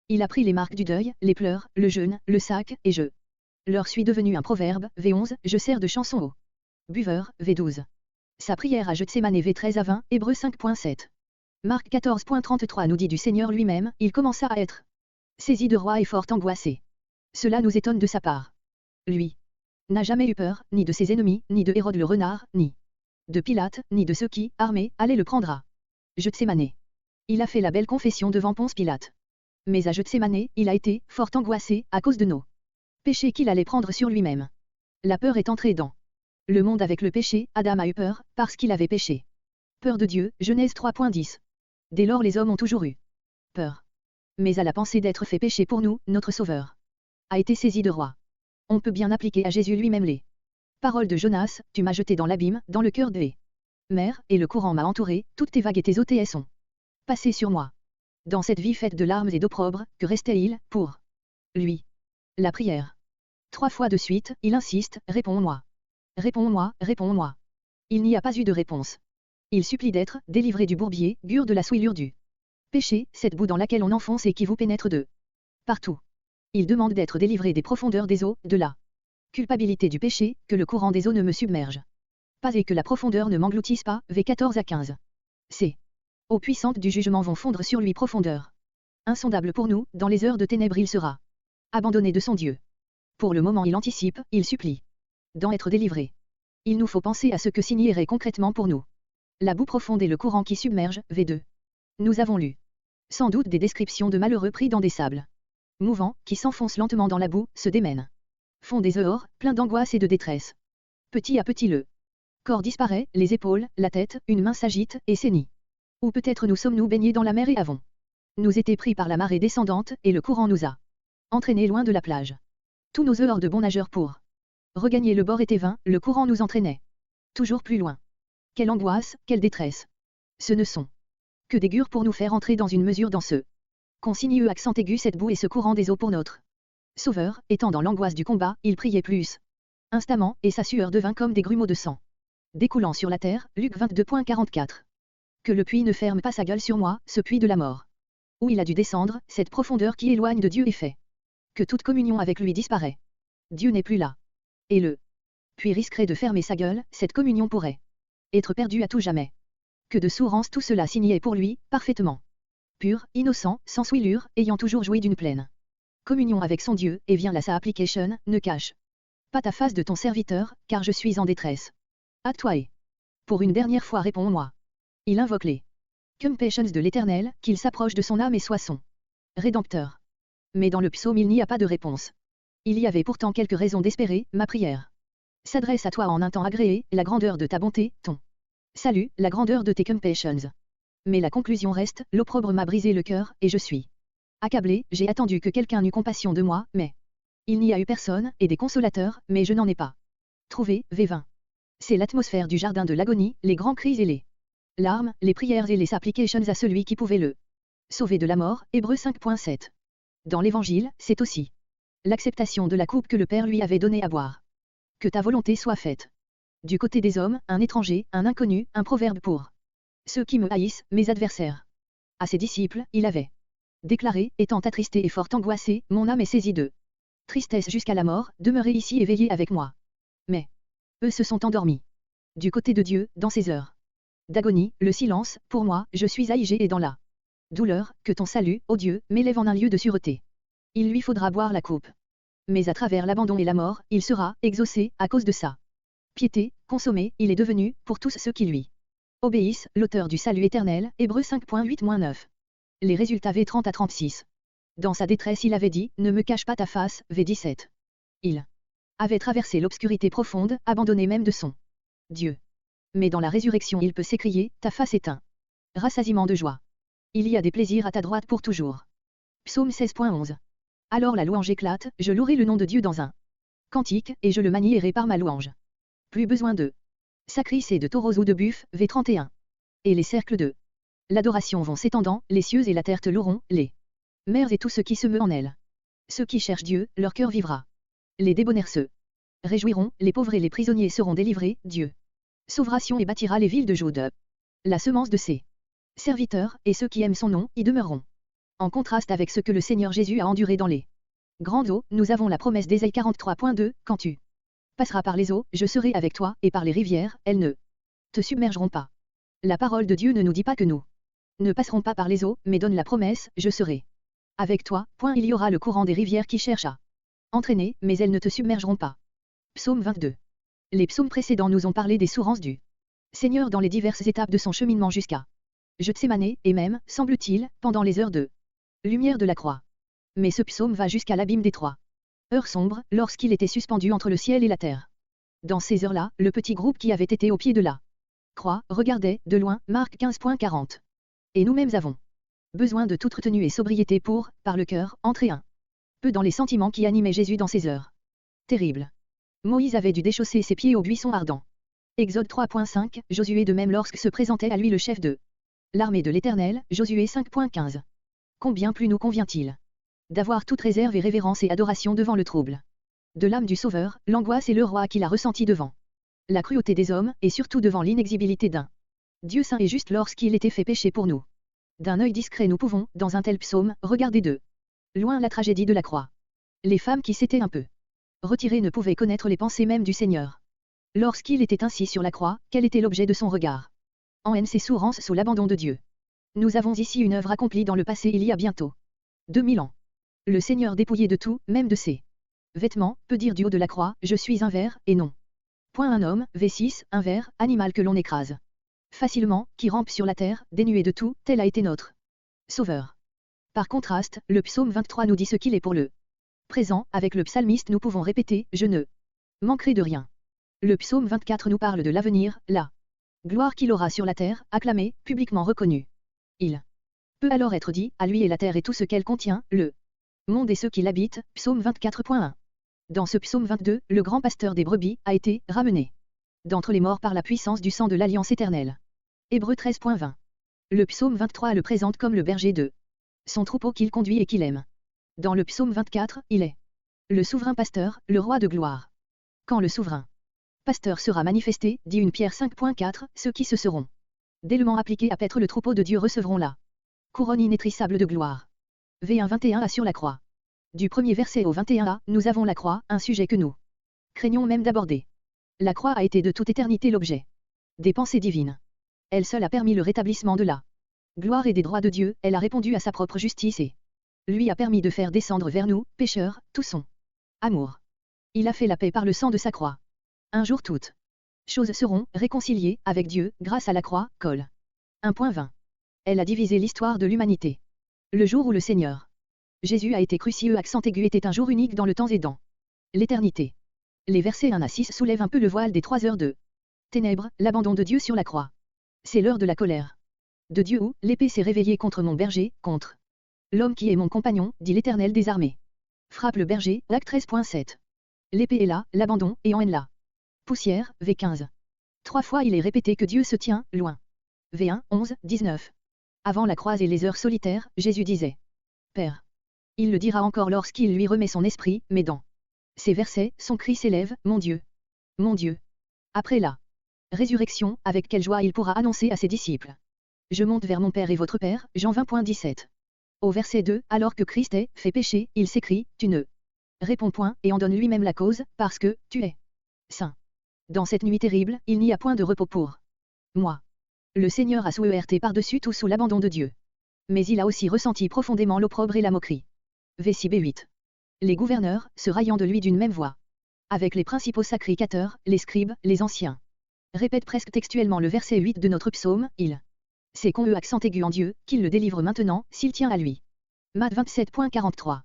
Il a pris les marques du deuil, les pleurs, le jeûne, le sac, et je leur suis devenu un proverbe, V11, je sers de chanson au buveur, V12. Sa prière à Gethsémane V13 à 20, Hébreux 5.7. Marc 14.33 nous dit du Seigneur lui-même, il commença à être saisi de roi et fort angoissé. Cela nous étonne de sa part. Lui n'a jamais eu peur, ni de ses ennemis, ni de Hérode le renard, ni de Pilate, ni de ceux qui, armés, allaient le prendre à Gethsémane. Il a fait la belle confession devant Ponce Pilate. Mais à Gethsémane, il a été fort angoissé à cause de nos péchés qu'il allait prendre sur lui-même. La peur est entrée dans le monde avec le péché, Adam a eu peur, parce qu'il avait péché. Peur de Dieu, Genèse 3.10. Dès lors les hommes ont toujours eu peur. Mais à la pensée d'être fait pécher pour nous, notre Sauveur a été saisi de roi. On peut bien appliquer à Jésus lui-même les paroles de Jonas, tu m'as jeté dans l'abîme, dans le cœur des mers, et le courant m'a entouré, toutes tes vagues et tes eaux sont passées sur moi. Dans cette vie faite de larmes et d'opprobre, que restait-il, pour lui? La prière. 3 fois de suite, il insiste, réponds-moi. Réponds-moi, réponds-moi. Il n'y a pas eu de réponse. Il supplie d'être délivré du bourbier, gure de la souillure du péché, cette boue dans laquelle on enfonce et qui vous pénètre de partout. Il demande d'être délivré des profondeurs des eaux, de la culpabilité du péché, que le courant des eaux ne me submerge pas et que la profondeur ne m'engloutisse pas, V14 à 15. Ces eaux puissantes du jugement vont fondre sur lui profondeur. Insondable pour nous, dans les heures de ténèbres il sera abandonné de son Dieu. Pour le moment il anticipe, il supplie d'en être délivré. Il nous faut penser à ce que signifierait concrètement pour nous la boue profonde et le courant qui submerge, V2. Nous avons lu sans doute des descriptions de malheureux pris dans des sables mouvants, qui s'enfoncent lentement dans la boue, se démènent, font des heurts, pleins d'angoisse et de détresse. Petit à petit le corps disparaît, les épaules, la tête, une main s'agite, et saignit. Ou peut-être nous sommes-nous baignés dans la mer et avons nous été pris par la marée descendante, et le courant nous a entraînés loin de la plage. Tous nos heurts de bons nageurs pour regagner le bord étaient vains, le courant nous entraînait toujours plus loin. Quelle angoisse, quelle détresse! Ce ne sont que des gures pour nous faire entrer dans une mesure dans ce consigne accent aigu cette boue et ce courant des eaux pour notre Sauveur, étant dans l'angoisse du combat, il priait plus instamment, et sa sueur devint comme des grumeaux de sang découlant sur la terre, Luc 22.44. Que le puits ne ferme pas sa gueule sur moi, ce puits de la mort. Où il a dû descendre, cette profondeur qui éloigne de Dieu et fait que toute communion avec lui disparaît. Dieu n'est plus là. Et le puits risquerait de fermer sa gueule, cette communion pourrait être perdue à tout jamais. Que de souffrance tout cela signait pour lui, parfaitement pur, innocent, sans souillure, ayant toujours joui d'une pleine communion avec son Dieu, et vient là sa application, ne cache pas ta face de ton serviteur, car je suis en détresse. À toi et pour une dernière fois réponds-moi. Il invoque les compassions de l'Éternel, qu'il s'approche de son âme et soit son Rédempteur. Mais dans le psaume il n'y a pas de réponse. Il y avait pourtant quelques raisons d'espérer, ma prière s'adresse à toi en un temps agréé, la grandeur de ta bonté, ton salut, la grandeur de tes compassions. Mais la conclusion reste, l'opprobre m'a brisé le cœur, et je suis accablé, j'ai attendu que quelqu'un n'eût compassion de moi, mais il n'y a eu personne, et des consolateurs, mais je n'en ai pas trouvé, V20. C'est l'atmosphère du jardin de l'agonie, les grands cris et les larmes, les prières et les supplications à celui qui pouvait le sauver de la mort, Hébreux 5.7. Dans l'Évangile, c'est aussi l'acceptation de la coupe que le Père lui avait donnée à boire. Que ta volonté soit faite. Du côté des hommes, un étranger, un inconnu, un proverbe pour ceux qui me haïssent, mes adversaires. À ses disciples, il avait déclaré, étant attristé et fort angoissé, mon âme est saisie de tristesse jusqu'à la mort, demeurez ici et veillez avec moi. Mais eux se sont endormis. Du côté de Dieu, dans ces heures d'agonie, le silence, pour moi, je suis aigé et dans la douleur, que ton salut, ô Dieu, m'élève en un lieu de sûreté. Il lui faudra boire la coupe. Mais à travers l'abandon et la mort, il sera exaucé, à cause de sa piété, consommé, il est devenu, pour tous ceux qui lui obéissent, l'auteur du salut éternel, Hébreux 5.8-9. Les résultats V30 à 36. Dans sa détresse il avait dit, ne me cache pas ta face, V17. Il avait traversé l'obscurité profonde, abandonné même de son Dieu. Mais dans la résurrection il peut s'écrier, ta face est un rassasiement de joie. Il y a des plaisirs à ta droite pour toujours. Psaume 16.11. Alors la louange éclate, je louerai le nom de Dieu dans un cantique, et je le manierai par ma louange. Plus besoin de sacrifices et de taureaux ou de buffles, V31. Et les cercles de l'adoration vont s'étendant, les cieux et la terre te loueront, les mers et tout ce qui se meut en elles. Ceux qui cherchent Dieu, leur cœur vivra. Les débonnaires se réjouiront, les pauvres et les prisonniers seront délivrés, Dieu sauvera Sion et bâtira les villes de Juda. La semence de ses serviteurs, et ceux qui aiment son nom, y demeureront. En contraste avec ce que le Seigneur Jésus a enduré dans les grandes eaux, nous avons la promesse d'Ésaïe 43.2, quand tu passeras par les eaux, je serai avec toi, et par les rivières, elles ne te submergeront pas. La parole de Dieu ne nous dit pas que nous ne passerons pas par les eaux, mais donne la promesse, je serai avec toi, il y aura le courant des rivières qui cherchent à entraîner, mais elles ne te submergeront pas. Psaume 22. Les psaumes précédents nous ont parlé des souffrances du Seigneur dans les diverses étapes de son cheminement jusqu'à Gethsémanée, et même, semble-t-il, pendant les heures de lumière de la croix. Mais ce psaume va jusqu'à l'abîme des 3 heures sombres, lorsqu'il était suspendu entre le ciel et la terre. Dans ces heures-là, le petit groupe qui avait été au pied de la croix regardait, de loin, Marc 15.40. Et nous-mêmes avons besoin de toute retenue et sobriété pour, par le cœur, entrer un peu dans les sentiments qui animaient Jésus dans ces heures terribles. Moïse avait dû déchausser ses pieds au buisson ardent. Exode 3.5, Josué de même lorsque se présentait à lui le chef de l'armée de l'Éternel, Josué 5.15. Combien plus nous convient-il d'avoir toute réserve et révérence et adoration devant le trouble de l'âme du Sauveur, l'angoisse et le roi qu'il a ressenti devant la cruauté des hommes, et surtout devant l'inexibilité d'un Dieu saint et juste lorsqu'il était fait pécher pour nous. D'un œil discret nous pouvons, dans un tel psaume, regarder de loin la tragédie de la croix. Les femmes qui s'étaient un peu retirées ne pouvaient connaître les pensées mêmes du Seigneur. Lorsqu'il était ainsi sur la croix, quel était l'objet de son regard? En haine ses souffrances sous l'abandon de Dieu. Nous avons ici une œuvre accomplie dans le passé il y a bientôt 2000 ans. Le Seigneur dépouillé de tout, même de ses vêtements, peut dire du haut de la croix, je suis un ver, et non point un homme, V6, un ver, animal que l'on écrase facilement, qui rampe sur la terre, dénué de tout, tel a été notre Sauveur. Par contraste, le psaume 23 nous dit ce qu'il est pour le présent, avec le psalmiste nous pouvons répéter, je ne manquerai de rien. Le psaume 24 nous parle de l'avenir, la gloire qu'il aura sur la terre, acclamée, publiquement reconnue. Il peut alors être dit, à lui et la terre et tout ce qu'elle contient, le monde et ceux qui l'habitent, psaume 24.1. Dans ce psaume 22, le grand pasteur des brebis a été ramené d'entre les morts par la puissance du sang de l'alliance éternelle. Hébreux 13.20. Le psaume 23 le présente comme le berger de son troupeau qu'il conduit et qu'il aime. Dans le psaume 24, il est le souverain pasteur, le roi de gloire. Quand le souverain pasteur sera manifesté, dit 1 Pierre 5.4, ceux qui se seront délèment appliqués à paître le troupeau de Dieu recevront la couronne inétrissable de gloire. V1 21a sur la croix. Du premier verset au 21a, nous avons la croix, un sujet que nous craignons même d'aborder. La croix a été de toute éternité l'objet des pensées divines. Elle seule a permis le rétablissement de la gloire et des droits de Dieu, elle a répondu à sa propre justice et lui a permis de faire descendre vers nous, pécheurs, tout son amour. Il a fait la paix par le sang de sa croix. Un jour toutes choses seront réconciliées avec Dieu, grâce à la croix, Col. 1.20. Elle a divisé l'histoire de l'humanité. Le jour où le Seigneur Jésus a été crucifié, accent aigu, était un jour unique dans le temps et dans L'éternité. Les versets 1 à 6 soulèvent un peu le voile des 3 heures de ténèbres, l'abandon de Dieu sur la croix. C'est l'heure de la colère de Dieu où l'épée s'est réveillée contre mon berger, contre l'homme qui est mon compagnon, dit l'Éternel des armées. Frappe le berger, acte 13.7. L'épée est là, l'abandon, et en haine là. Poussière, V15. 3 fois il est répété que Dieu se tient, loin. V1, 11, 19. Avant la croix et les heures solitaires, Jésus disait Père. Il le dira encore lorsqu'il lui remet son esprit, mais dans ces versets, son cri s'élève, Mon Dieu. Mon Dieu. Après la résurrection, avec quelle joie il pourra annoncer à ses disciples. Je monte vers mon Père et votre Père, Jean 20.17. Au verset 2, alors que Christ est fait pécher, il s'écrie, Tu ne réponds point, et en donne lui-même la cause, parce que tu es saint. Dans cette nuit terrible, il n'y a point de repos pour moi. Le Seigneur a souerté par-dessus tout sous l'abandon de Dieu. Mais il a aussi ressenti profondément l'opprobre et la moquerie. V6 B8. Les gouverneurs, se raillant de lui d'une même voix. Avec les principaux sacrificateurs, les scribes, les anciens. Répète presque textuellement le verset 8 de notre psaume, il. C'est qu'on accent aigu en Dieu, qu'il le délivre maintenant, s'il tient à lui. Matt 27.43.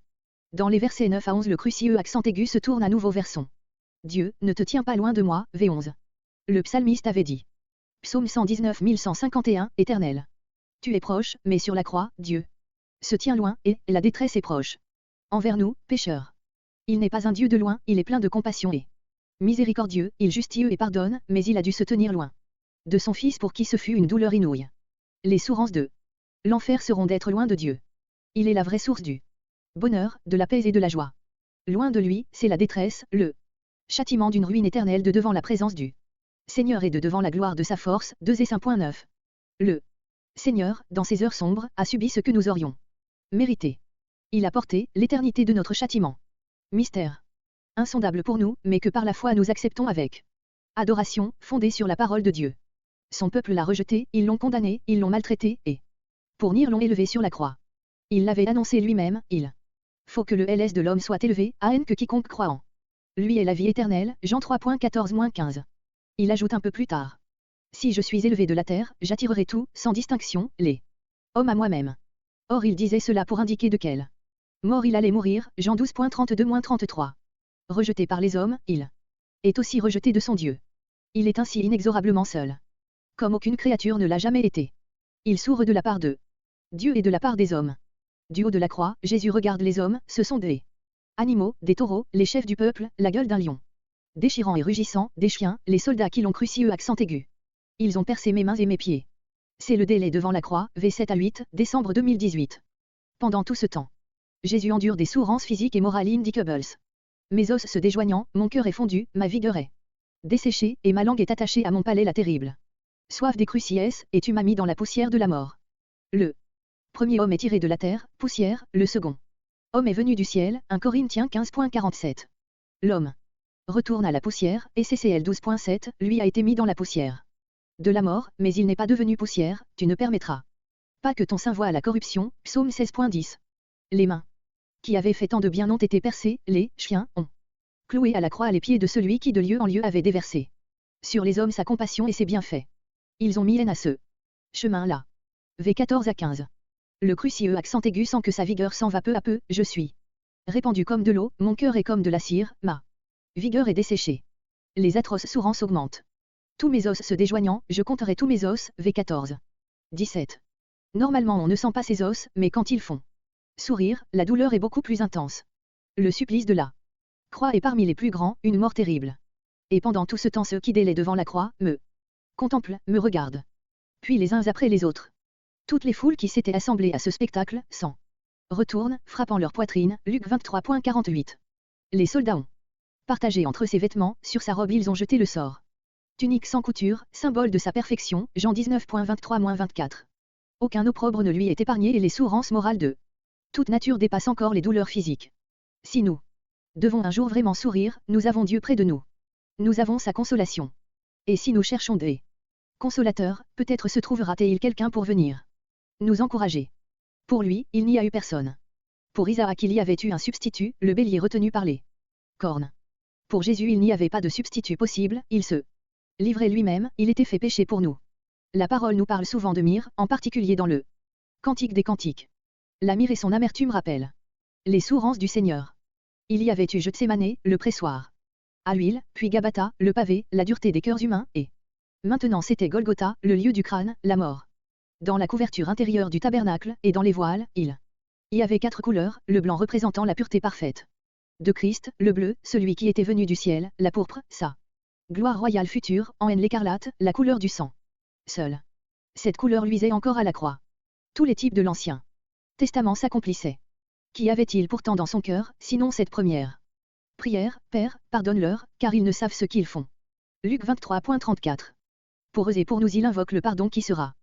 Dans les versets 9 à 11 le crucieux accent aigu se tourne à nouveau vers son. Dieu, ne te tiens pas loin de moi, V11. Le psalmiste avait dit. Psaume 119 1151, Éternel. Tu es proche, mais sur la croix, Dieu se tient loin, et la détresse est proche. Envers nous, pécheurs. Il n'est pas un Dieu de loin, il est plein de compassion et miséricordieux, il justifie et pardonne, mais il a dû se tenir loin de son Fils pour qui ce fut une douleur inouïe. Les souffrances de l'enfer seront d'être loin de Dieu. Il est la vraie source du bonheur, de la paix et de la joie. Loin de lui, c'est la détresse, le châtiment d'une ruine éternelle de devant la présence du Seigneur et de devant la gloire de sa force, 2 et 5.9. Le Seigneur, dans ces heures sombres, a subi ce que nous aurions mérité. Il a porté l'éternité de notre châtiment. Mystère insondable pour nous, mais que par la foi nous acceptons avec adoration, fondée sur la parole de Dieu. Son peuple l'a rejeté, ils l'ont condamné, ils l'ont maltraité, et pour nier l'ont élevé sur la croix. Il l'avait annoncé lui-même, il faut que le LS de l'homme soit élevé, à haine que quiconque croit en lui est la vie éternelle, Jean 3.14-15. Il ajoute un peu plus tard. Si je suis élevé de la terre, j'attirerai tout, sans distinction, les hommes à moi-même. Or il disait cela pour indiquer de quelle mort il allait mourir, Jean 12.32-33. Rejeté par les hommes, il est aussi rejeté de son Dieu. Il est ainsi inexorablement seul. Comme aucune créature ne l'a jamais été. Il souffre de la part de Dieu et de la part des hommes. Du haut de la croix, Jésus regarde les hommes, ce sont des animaux, des taureaux, les chefs du peuple, la gueule d'un lion. Déchirant et rugissant, des chiens, les soldats qui l'ont crucifié accent aigu. Ils ont percé mes mains et mes pieds. C'est le délai devant la croix, V7 à 8, décembre 2018. Pendant tout ce temps, Jésus endure des souffrances physiques et morales indicibles. Mes os se déjoignant, mon cœur est fondu, ma vigueur est desséchée, et ma langue est attachée à mon palais la terrible. Soif des cruciès, et tu m'as mis dans la poussière de la mort. Le premier homme est tiré de la terre, poussière, le second homme est venu du ciel, 1 Corinthiens 15.47. L'homme retourne à la poussière, et CCL 12.7, lui a été mis dans la poussière de la mort, mais il n'est pas devenu poussière, tu ne permettras pas que ton sein voie à la corruption, psaume 16.10. Les mains qui avaient fait tant de bien ont été percées, les chiens ont cloué à la croix les pieds de celui qui de lieu en lieu avait déversé sur les hommes sa compassion et ses bienfaits. Ils ont mis haine à ce chemin-là. V14 à 15. Le crucieux accent aigu sent que sa vigueur s'en va peu à peu, je suis répandu comme de l'eau, mon cœur est comme de la cire, ma vigueur est desséchée. Les atroces souffrances augmentent. Tous mes os se déjoignant, je compterai tous mes os, V14. 17. Normalement on ne sent pas ses os, mais quand ils font sourire, la douleur est beaucoup plus intense. Le supplice de la croix est parmi les plus grands, une mort terrible. Et pendant tout ce temps ceux qui délaient devant la croix, me contemplent, me regardent. Puis les uns après les autres. Toutes les foules qui s'étaient assemblées à ce spectacle, s'en retournent, frappant leur poitrine, Luc 23.48. Les soldats ont partagé entre ses vêtements, sur sa robe ils ont jeté le sort. Tunique sans couture, symbole de sa perfection, Jean 19.23-24. Aucun opprobre ne lui est épargné et les souffrances morales de toute nature dépassent encore les douleurs physiques. Si nous devons un jour vraiment sourire, nous avons Dieu près de nous. Nous avons sa consolation. Et si nous cherchons des consolateurs, peut-être se trouvera-t-il quelqu'un pour venir nous encourager. Pour lui, il n'y a eu personne. Pour Isaac il y avait eu un substitut, le bélier retenu par les cornes. Pour Jésus il n'y avait pas de substitut possible, il se livrait lui-même, il était fait péché pour nous. La parole nous parle souvent de myrrhe, en particulier dans le Cantique des Cantiques. La myrrhe et son amertume rappellent les souffrances du Seigneur. Il y avait eu Gethsémané, le pressoir. À l'huile, puis Gabata, le pavé, la dureté des cœurs humains, et maintenant c'était Golgotha, le lieu du crâne, la mort. Dans la couverture intérieure du tabernacle, et dans les voiles, il y avait 4 couleurs, le blanc représentant la pureté parfaite de Christ, le bleu, celui qui était venu du ciel, la pourpre, sa gloire royale future, en haine l'écarlate, la couleur du sang. Seule cette couleur luisait encore à la croix. Tous les types de l'Ancien Testament s'accomplissaient. Qu'y avait-il pourtant dans son cœur, sinon cette première prière, Père, pardonne-leur, car ils ne savent ce qu'ils font. Luc 23.34. Pour eux et pour nous il invoque le pardon qui sera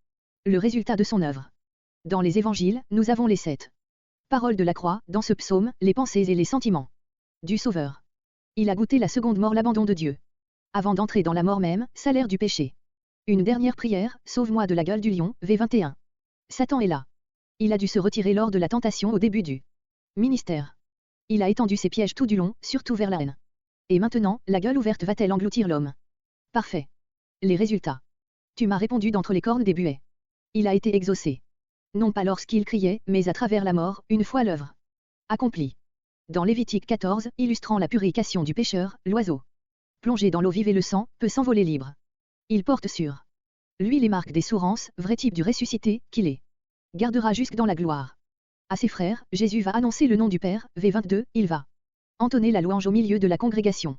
le résultat de son œuvre. Dans les évangiles, nous avons les 7 paroles de la croix, dans ce psaume, les pensées et les sentiments du Sauveur. Il a goûté la seconde mort, l'abandon de Dieu. Avant d'entrer dans la mort même, salaire du péché. Une dernière prière, sauve-moi de la gueule du lion, V21. Satan est là. Il a dû se retirer lors de la tentation au début du ministère. Il a étendu ses pièges tout du long, surtout vers la haine. Et maintenant, la gueule ouverte va-t-elle engloutir l'homme? Parfait. Les résultats. Tu m'as répondu d'entre les cornes des buées. Il a été exaucé. Non pas lorsqu'il criait, mais à travers la mort, une fois l'œuvre accomplie. Dans Lévitique 14, illustrant la purification du pécheur, l'oiseau, plongé dans l'eau vive et le sang, peut s'envoler libre. Il porte sur lui les marques des sourances, vrai type du ressuscité, qu'il est gardera jusque dans la gloire. À ses frères, Jésus va annoncer le nom du Père, V22, il va entonner la louange au milieu de la congrégation.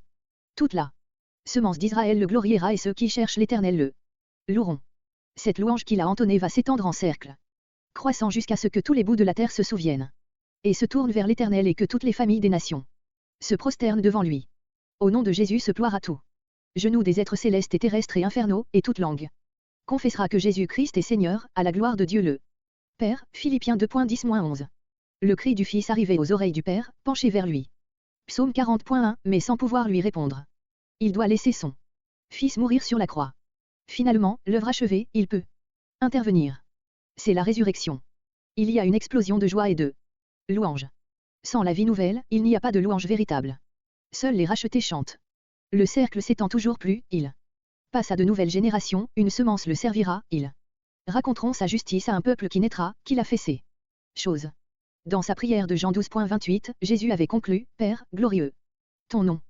Toute la semence d'Israël le gloriera et ceux qui cherchent l'Éternel le loueront. Cette louange qu'il a entonnée va s'étendre en cercle, croissant jusqu'à ce que tous les bouts de la terre se souviennent et se tournent vers l'Éternel et que toutes les familles des nations se prosternent devant lui. Au nom de Jésus se ploiera tout genou des êtres célestes et terrestres et infernaux, et toute langue confessera que Jésus-Christ est Seigneur, à la gloire de Dieu le Père. Philippiens 2.10-11. Le cri du Fils arrivait aux oreilles du Père, penché vers lui. Psaume 40.1, mais sans pouvoir lui répondre. Il doit laisser son Fils mourir sur la croix. Finalement, l'œuvre achevée, il peut intervenir. C'est la résurrection. Il y a une explosion de joie et de louange. Sans la vie nouvelle, il n'y a pas de louange véritable. Seuls les rachetés chantent. Le cercle s'étend toujours plus, il passe à de nouvelles générations, une semence le servira, ils raconteront sa justice à un peuple qui naîtra, qu'il a fait ces choses. Dans sa prière de Jean 12.28, Jésus avait conclu, Père, glorieux ton nom.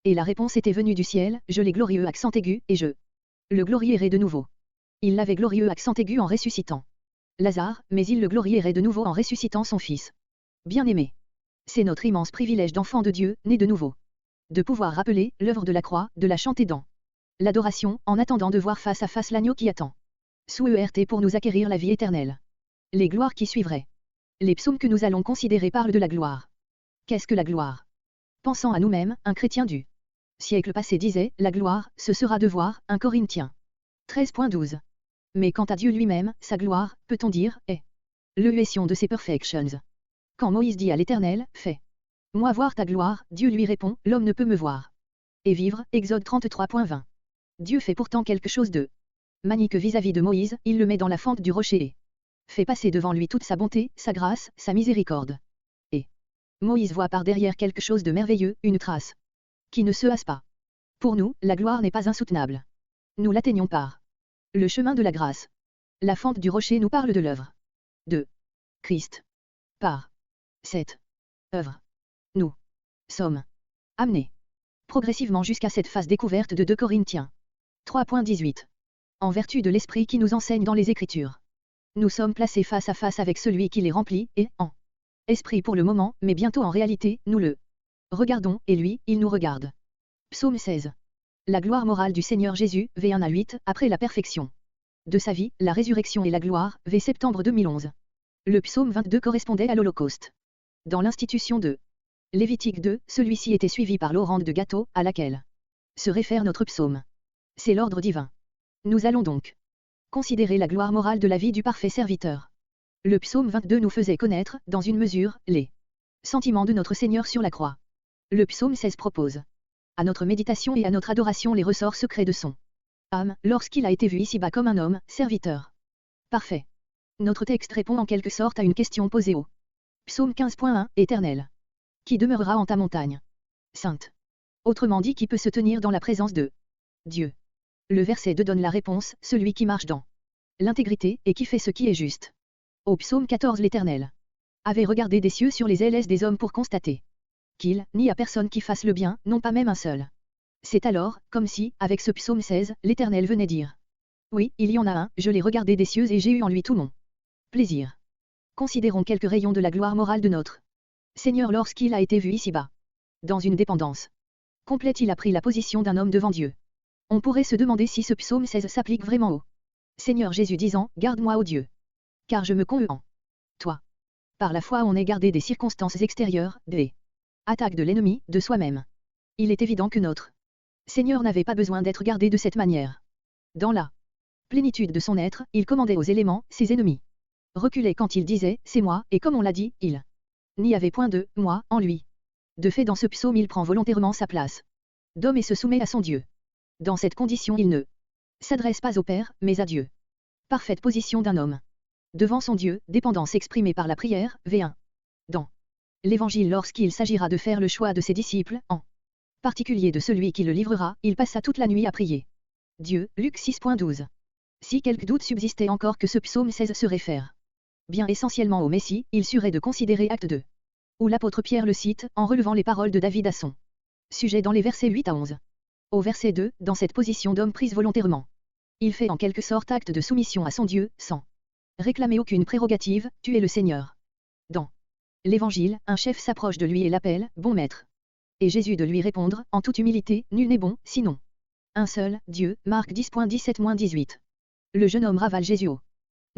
Et la réponse était venue du ciel, je l'ai glorieux accent aigu, et je le glorierai de nouveau. Il l'avait glorieux accent aigu en ressuscitant Lazare, mais il le glorierait de nouveau en ressuscitant son Fils bien-aimé. C'est notre immense privilège d'enfant de Dieu, né de nouveau, de pouvoir rappeler l'œuvre de la croix, de la chanter dans l'adoration, en attendant de voir face à face l'agneau qui attend sous ERT pour nous acquérir la vie éternelle. Les gloires qui suivraient. Les psaumes que nous allons considérer parlent de la gloire. Qu'est-ce que la gloire? Pensant à nous-mêmes, un chrétien du siècle passé disait, la gloire, ce sera de voir, 1 Corinthiens 13.12. Mais quant à Dieu lui-même, sa gloire, peut-on dire, est l'euation de ses perfections. Quand Moïse dit à l'Éternel, fais-moi voir ta gloire, Dieu lui répond, l'homme ne peut me voir et vivre, Exode 33.20. Dieu fait pourtant quelque chose de magnifique vis-à-vis de Moïse, il le met dans la fente du rocher et fait passer devant lui toute sa bonté, sa grâce, sa miséricorde. Et Moïse voit par derrière quelque chose de merveilleux, une trace qui ne se hâte pas. Pour nous, la gloire n'est pas insoutenable. Nous l'atteignons par le chemin de la grâce. La fente du rocher nous parle de l'œuvre de Christ. Par cette œuvre, nous sommes amenés progressivement jusqu'à cette phase découverte de 2 Corinthiens 3.18. En vertu de l'esprit qui nous enseigne dans les Écritures, nous sommes placés face à face avec celui qui les remplit, et, en esprit pour le moment, mais bientôt en réalité, nous le regardons, et lui, il nous regarde. Psaume 16. La gloire morale du Seigneur Jésus, V1 à 8, après la perfection de sa vie, la résurrection et la gloire, V septembre 2011. Le psaume 22 correspondait à l'Holocauste. Dans l'institution de Lévitique 2, celui-ci était suivi par l'offrande de gâteau, à laquelle se réfère notre psaume. C'est l'ordre divin. Nous allons donc considérer la gloire morale de la vie du parfait serviteur. Le psaume 22 nous faisait connaître, dans une mesure, les sentiments de notre Seigneur sur la croix. Le psaume 16 propose à notre méditation et à notre adoration les ressorts secrets de son âme, lorsqu'il a été vu ici-bas comme un homme, serviteur parfait. Notre texte répond en quelque sorte à une question posée au psaume 15.1, Éternel, qui demeurera en ta montagne sainte. Autrement dit, qui peut se tenir dans la présence de Dieu. Le verset 2 donne la réponse, celui qui marche dans l'intégrité, et qui fait ce qui est juste. Au psaume 14, l'Éternel avait regardé des cieux sur les ailes des hommes pour constater qu'il n'y a personne qui fasse le bien, non pas même un seul. C'est alors, comme si, avec ce psaume 16, l'Éternel venait dire. Oui, il y en a un, je l'ai regardé des cieux et j'ai eu en lui tout mon plaisir. Considérons quelques rayons de la gloire morale de notre Seigneur lorsqu'il a été vu ici-bas. Dans une dépendance complète, il a pris la position d'un homme devant Dieu. On pourrait se demander si ce psaume 16 s'applique vraiment au Seigneur Jésus disant, garde-moi ô Dieu. Car je me conhue en toi. Par la foi on est gardé des circonstances extérieures, des attaques de l'ennemi, de soi-même. Il est évident que notre Seigneur n'avait pas besoin d'être gardé de cette manière. Dans la plénitude de son être, il commandait aux éléments, ses ennemis. Reculait quand il disait, c'est moi, et comme on l'a dit, il n'y avait point de moi en lui. De fait dans ce psaume il prend volontairement sa place d'homme et se soumet à son Dieu. Dans cette condition il ne s'adresse pas au Père, mais à Dieu. Parfaite position d'un homme. Devant son Dieu, dépendance exprimée par la prière, V1. Dans l'Évangile lorsqu'il s'agira de faire le choix de ses disciples, en particulier de celui qui le livrera, il passa toute la nuit à prier. Dieu, Luc 6.12. Si quelque doute subsistait encore que ce psaume 16 se réfère bien essentiellement au Messie, il serait de considérer Acte 2. Où l'apôtre Pierre le cite, en relevant les paroles de David à son sujet dans les versets 8 à 11. Au verset 2, dans cette position d'homme prise volontairement. Il fait en quelque sorte acte de soumission à son Dieu, sans réclamer aucune prérogative, tu es le Seigneur. Dans l'Évangile, un chef s'approche de lui et l'appelle, bon maître. Et Jésus de lui répondre, en toute humilité, nul n'est bon, sinon un seul, Dieu, Marc 10.17-18. Le jeune homme ravale Jésus au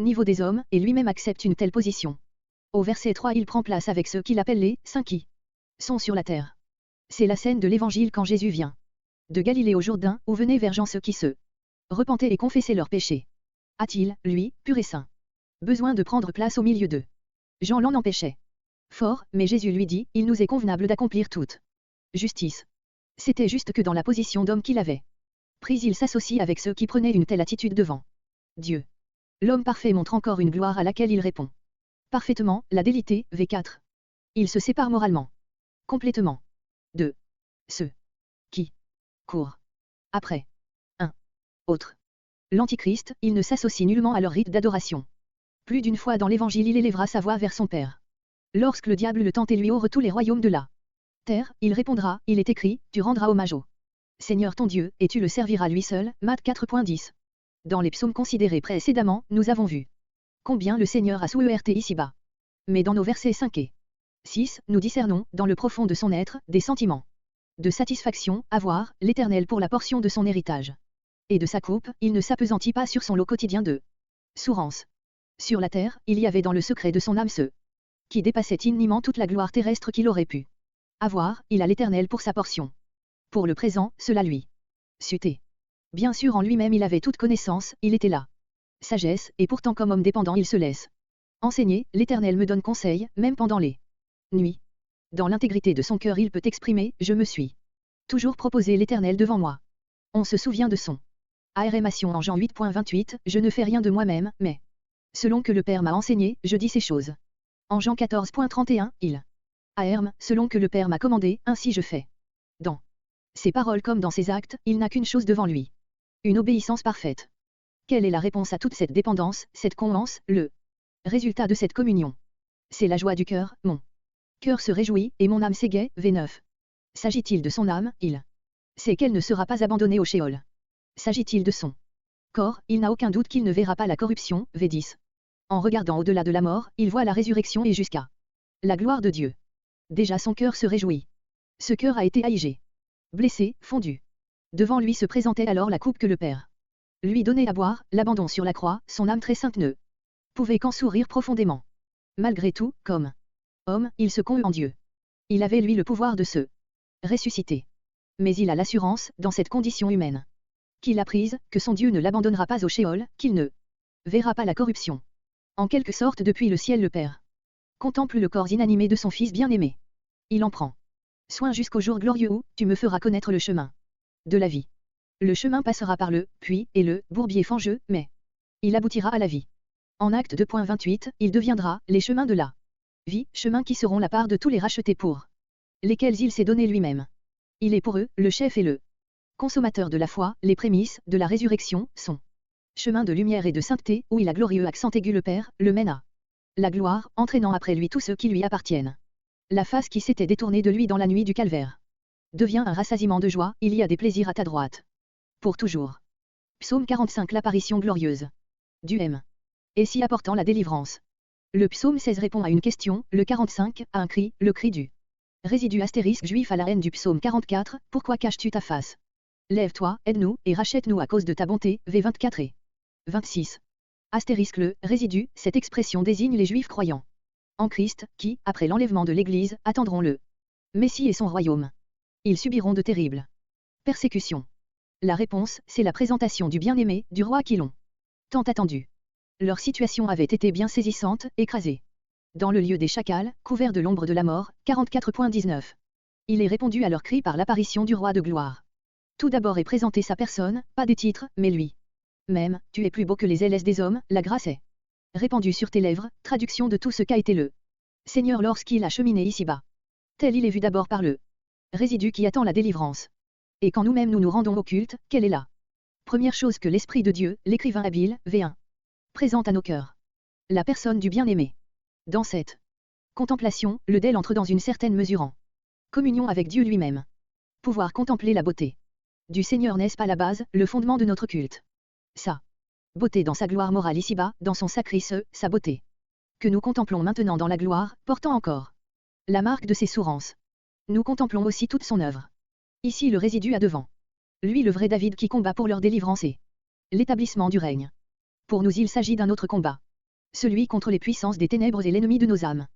niveau des hommes, et lui-même accepte une telle position. Au verset 3 il prend place avec ceux qu'il appelle les saints qui sont sur la terre. C'est la scène de l'Évangile quand Jésus vient de Galilée au Jourdain, où venaient vers Jean ceux qui se repentaient et confessaient leurs péchés. A-t-il, lui, pur et saint, besoin de prendre place au milieu d'eux? Jean l'en empêchait fort, mais Jésus lui dit, il nous est convenable d'accomplir toute justice. C'était juste que dans la position d'homme qu'il avait prise il s'associe avec ceux qui prenaient une telle attitude devant Dieu. L'homme parfait montre encore une gloire à laquelle il répond parfaitement, la délité, V4. Il se sépare moralement complètement de ceux qui courent après un autre. L'Antichrist, il ne s'associe nullement à leur rite d'adoration. Plus d'une fois dans l'Évangile il élèvera sa voix vers son Père. Lorsque le diable le tente et lui ouvre tous les royaumes de la terre, il répondra, il est écrit, tu rendras hommage au Seigneur ton Dieu, et tu le serviras lui seul, Matthieu 4.10. Dans les psaumes considérés précédemment, nous avons vu combien le Seigneur a souveraineté ici-bas. Mais dans nos versets 5 et 6, nous discernons, dans le profond de son être, des sentiments de satisfaction, à voir l'Éternel pour la portion de son héritage. Et de sa coupe, il ne s'appesantit pas sur son lot quotidien de souffrance. Sur la terre, il y avait dans le secret de son âme ceux qui dépassaient infiniment toute la gloire terrestre qu'il aurait pu avoir, il a l'Éternel pour sa portion. Pour le présent, cela lui sutait. Bien sûr en lui-même il avait toute connaissance, il était là. Sagesse, et pourtant comme homme dépendant il se laisse enseigner, l'Éternel me donne conseil, même pendant les nuits. Dans l'intégrité de son cœur il peut exprimer, je me suis toujours proposé l'Éternel devant moi. On se souvient de son affirmation en Jean 8.28, je ne fais rien de moi-même, mais selon que le Père m'a enseigné, je dis ces choses. En Jean 14.31, il affirme, selon que le Père m'a commandé, ainsi je fais. Dans ses paroles comme dans ses actes, il n'a qu'une chose devant lui. Une obéissance parfaite. Quelle est la réponse à toute cette dépendance, cette confiance, le résultat de cette communion? C'est la joie du cœur, mon cœur se réjouit, et mon âme s'égaie, V9. S'agit-il de son âme, il sait qu'elle ne sera pas abandonnée au Sheol. S'agit-il de son corps, il n'a aucun doute qu'il ne verra pas la corruption, V10. En regardant au-delà de la mort, il voit la résurrection et jusqu'à la gloire de Dieu. Déjà son cœur se réjouit. Ce cœur a été haïgé, blessé, fondu. Devant lui se présentait alors la coupe que le Père lui donnait à boire, l'abandon sur la croix, son âme très sainte ne pouvait qu'en sourire profondément. Malgré tout, comme homme, il se conhut en Dieu. Il avait lui le pouvoir de se ressusciter. Mais il a l'assurance, dans cette condition humaine, qu'il a prise, que son Dieu ne l'abandonnera pas au Sheol, qu'il ne verra pas la corruption. En quelque sorte depuis le ciel le Père contemple le corps inanimé de son Fils bien-aimé. Il en prend soin jusqu'au jour glorieux où tu me feras connaître le chemin de la vie. Le chemin passera par le puits et le bourbier fangeux, mais il aboutira à la vie. En Acte 2.28, il deviendra les chemins de la vie, chemins qui seront la part de tous les rachetés pour lesquels il s'est donné lui-même. Il est pour eux le chef et le consommateur de la foi, les prémices de la résurrection, son chemin de lumière et de sainteté, où il a glorieux accent aigu le Père, le mène à la gloire, entraînant après lui tous ceux qui lui appartiennent. La face qui s'était détournée de lui dans la nuit du calvaire devient un rassasiement de joie, il y a des plaisirs à ta droite. Pour toujours. Psaume 45. L'apparition glorieuse du M. Et si apportant la délivrance. Le psaume 16 répond à une question, le 45 à un cri, le cri du résidu astérisque juif à la haine du psaume 44, pourquoi caches-tu ta face? Lève-toi, aide-nous, et rachète-nous à cause de ta bonté, V24 et 26. Astérisque le résidu, cette expression désigne les juifs croyants en Christ, qui, après l'enlèvement de l'Église, attendront le Messie et son royaume. Ils subiront de terribles persécutions. La réponse, c'est la présentation du bien-aimé, du roi qui l'ont tant attendu. Leur situation avait été bien saisissante, écrasée dans le lieu des chacals, couvert de l'ombre de la mort, 44.19. Il est répondu à leur cri par l'apparition du roi de gloire. Tout d'abord est présenté sa personne, pas des titres, mais lui. Même, tu es plus beau que les LS des hommes, la grâce est répandue sur tes lèvres, traduction de tout ce qu'a été le Seigneur lorsqu'il a cheminé ici-bas. Tel il est vu d'abord par le résidu qui attend la délivrance. Et quand nous-mêmes nous nous rendons au culte, quelle est la première chose que l'Esprit de Dieu, l'écrivain habile, V1, présente à nos cœurs? La personne du bien-aimé. Dans cette contemplation, le Del entre dans une certaine mesure en communion avec Dieu lui-même. Pouvoir contempler la beauté du Seigneur n'est-ce pas la base, le fondement de notre culte? Sa beauté dans sa gloire morale ici-bas, dans son sacrifice, sa beauté que nous contemplons maintenant dans la gloire, portant encore la marque de ses souffrances. Nous contemplons aussi toute son œuvre. Ici le résidu à devant. Lui le vrai David qui combat pour leur délivrance et l'établissement du règne. Pour nous il s'agit d'un autre combat. Celui contre les puissances des ténèbres et l'ennemi de nos âmes.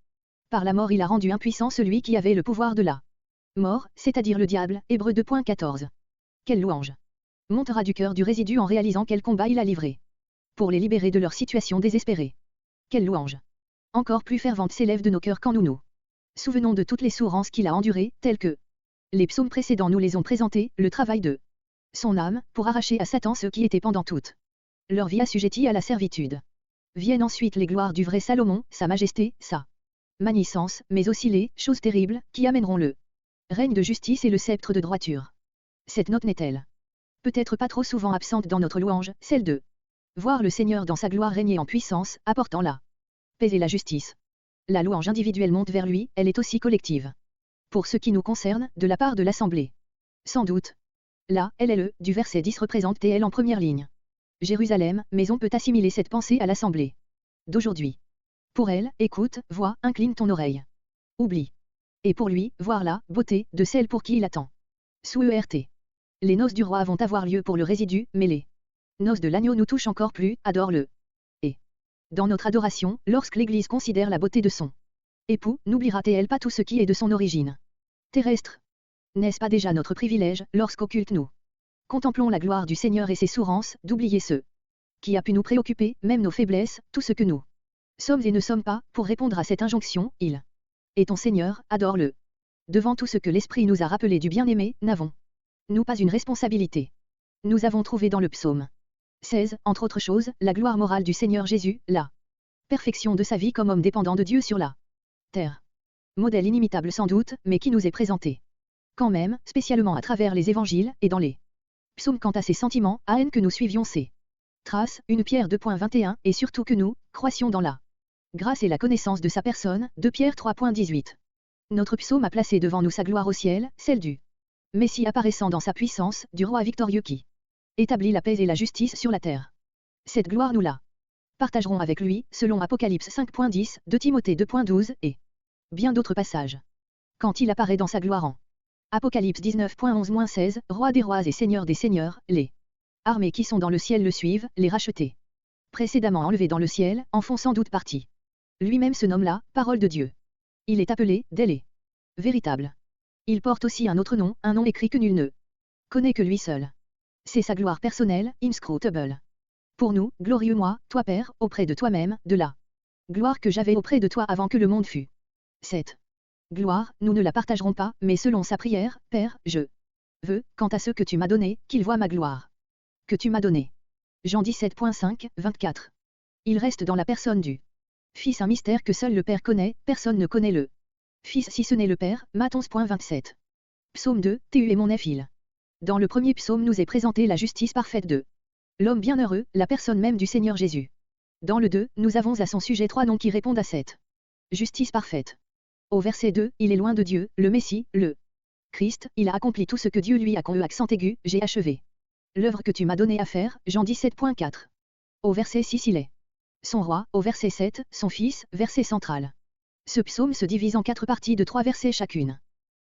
Par la mort il a rendu impuissant celui qui avait le pouvoir de la mort, c'est-à-dire le diable, Hébreux 2.14. Quelle louange montera du cœur du résidu en réalisant quel combat il a livré pour les libérer de leur situation désespérée. Quelle louange encore plus fervente s'élève de nos cœurs quand nous nous souvenons de toutes les souffrances qu'il a endurées, telles que les psaumes précédents nous les ont présentées, le travail de son âme, pour arracher à Satan ceux qui étaient pendant toute leur vie assujettis à la servitude. Viennent ensuite les gloires du vrai Salomon, sa majesté, sa magnificence, mais aussi les choses terribles, qui amèneront le règne de justice et le sceptre de droiture. Cette note n'est-elle peut-être pas trop souvent absente dans notre louange, celle de voir le Seigneur dans sa gloire régner en puissance, apportant la paix et la justice. La louange individuelle monte vers lui, elle est aussi collective. Pour ce qui nous concerne, de la part de l'Assemblée. Sans doute. Là, LLE, du verset 10 représente TL en première ligne. Jérusalem, mais on peut assimiler cette pensée à l'Assemblée d'aujourd'hui. Pour elle, écoute, vois, incline ton oreille. Oublie. Et pour lui, voir la beauté de celle pour qui il attend. Sous ERT. Les noces du roi vont avoir lieu pour le résidu, mais les noces de l'agneau nous touchent encore plus, adore-le. Et dans notre adoration, lorsque l'Église considère la beauté de son époux, n'oubliera-t-elle pas tout ce qui est de son origine terrestre? N'est-ce pas déjà notre privilège, lorsqu'au culte nous contemplons la gloire du Seigneur et ses souffrances, d'oublier ce qui a pu nous préoccuper, même nos faiblesses, tout ce que nous sommes et ne sommes pas, pour répondre à cette injonction, il est ton Seigneur, adore-le. Devant tout ce que l'Esprit nous a rappelé du bien-aimé, n'avons-nous pas une responsabilité? Nous avons trouvé dans le psaume 16, entre autres choses, la gloire morale du Seigneur Jésus, la perfection de sa vie comme homme dépendant de Dieu sur la terre. Modèle inimitable sans doute, mais qui nous est présenté quand même, spécialement à travers les évangiles, et dans les psaumes quant à ses sentiments, à haine que nous suivions ses traces, une Pierre 2.21, et surtout que nous croissions dans la grâce et la connaissance de sa personne, 2 Pierre 3.18. Notre psaume a placé devant nous sa gloire au ciel, celle du Messie apparaissant dans sa puissance, du roi victorieux qui établit la paix et la justice sur la terre. Cette gloire nous la partagerons avec lui, selon Apocalypse 5.10, de Timothée 2.12, et bien d'autres passages. Quand il apparaît dans sa gloire en Apocalypse 19.11-16, Roi des rois et Seigneur des seigneurs, les armées qui sont dans le ciel le suivent, les rachetés. Précédemment enlevés dans le ciel, en font sans doute partie. Lui-même se nomme là, parole de Dieu. Il est appelé, Délé. Véritable. Il porte aussi un autre nom, un nom écrit que nul ne connaît que lui seul. C'est sa gloire personnelle, inscrutable. Pour nous, glorieux moi, toi Père, auprès de toi-même, de la gloire que j'avais auprès de toi avant que le monde fût. Cette gloire, nous ne la partagerons pas, mais selon sa prière, Père, je veux, quant à ceux que tu m'as donnés, qu'ils voient ma gloire. Que tu m'as donné. Jean 17.5, 24. Il reste dans la personne du Fils un mystère que seul le Père connaît, personne ne connaît le Fils si ce n'est le Père, Matt 11.27. Psaume 2, Tu es mon éphile. Dans le premier psaume nous est présentée la justice parfaite de l'homme bienheureux, la personne même du Seigneur Jésus. Dans le 2, nous avons à son sujet 3 noms qui répondent à cette justice parfaite. Au verset 2, il est loin de Dieu, le Messie, le Christ, il a accompli tout ce que Dieu lui a con accent aigu, j'ai achevé. L'œuvre que tu m'as donnée à faire, Jean 17.4. Au verset 6 il est son roi, au verset 7, son fils, verset central. Ce psaume se divise en 4 parties de 3 versets chacune.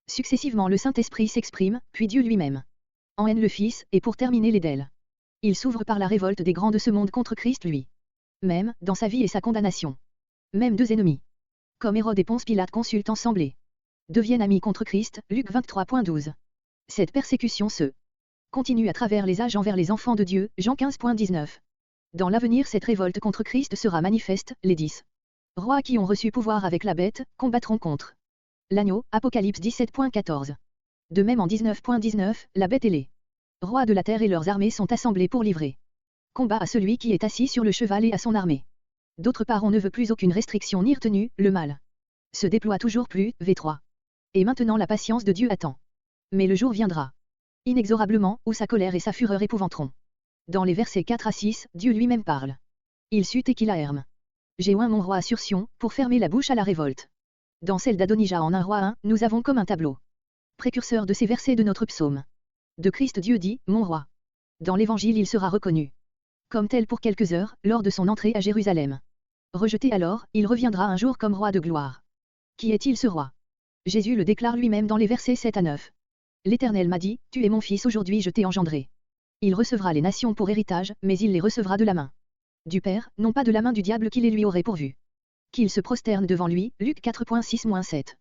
Successivement le Saint-Esprit s'exprime, puis Dieu lui-même. En haine le Fils, et pour terminer les d'elle. Il s'ouvre par la révolte des grands de ce monde contre Christ lui. Même, dans sa vie et sa condamnation. Même 2 ennemis. Comme Hérode et Ponce Pilate consultent ensemble et deviennent amis contre Christ, Luc 23.12. Cette persécution se continue à travers les âges envers les enfants de Dieu, Jean 15.19. Dans l'avenir cette révolte contre Christ sera manifeste, les 10 rois qui ont reçu pouvoir avec la bête, combattront contre l'agneau, Apocalypse 17.14. De même en 19.19, la bête et les rois de la terre et leurs armées sont assemblés pour livrer combat à celui qui est assis sur le cheval et à son armée. D'autre part on ne veut plus aucune restriction ni retenue, le mal se déploie toujours plus, V3. Et maintenant la patience de Dieu attend. Mais le jour viendra, inexorablement, où sa colère et sa fureur épouvanteront. Dans les versets 4 à 6, Dieu lui-même parle. Il sut et qu'il a herme. J'ai oint mon roi sur Sion, pour fermer la bouche à la révolte. Dans celle d'Adonija en 1 roi 1, nous avons comme un tableau précurseur de ces versets de notre psaume. De Christ Dieu dit, mon roi. Dans l'évangile il sera reconnu comme tel pour quelques heures, lors de son entrée à Jérusalem. Rejeté alors, il reviendra un jour comme roi de gloire. Qui est-il ce roi? Jésus le déclare lui-même dans les versets 7 à 9. L'Éternel m'a dit, tu es mon fils, aujourd'hui je t'ai engendré. Il recevra les nations pour héritage, mais il les recevra de la main du Père, non pas de la main du diable qui les lui aurait pourvus. Qu'il se prosterne devant lui, Luc 4.6-7.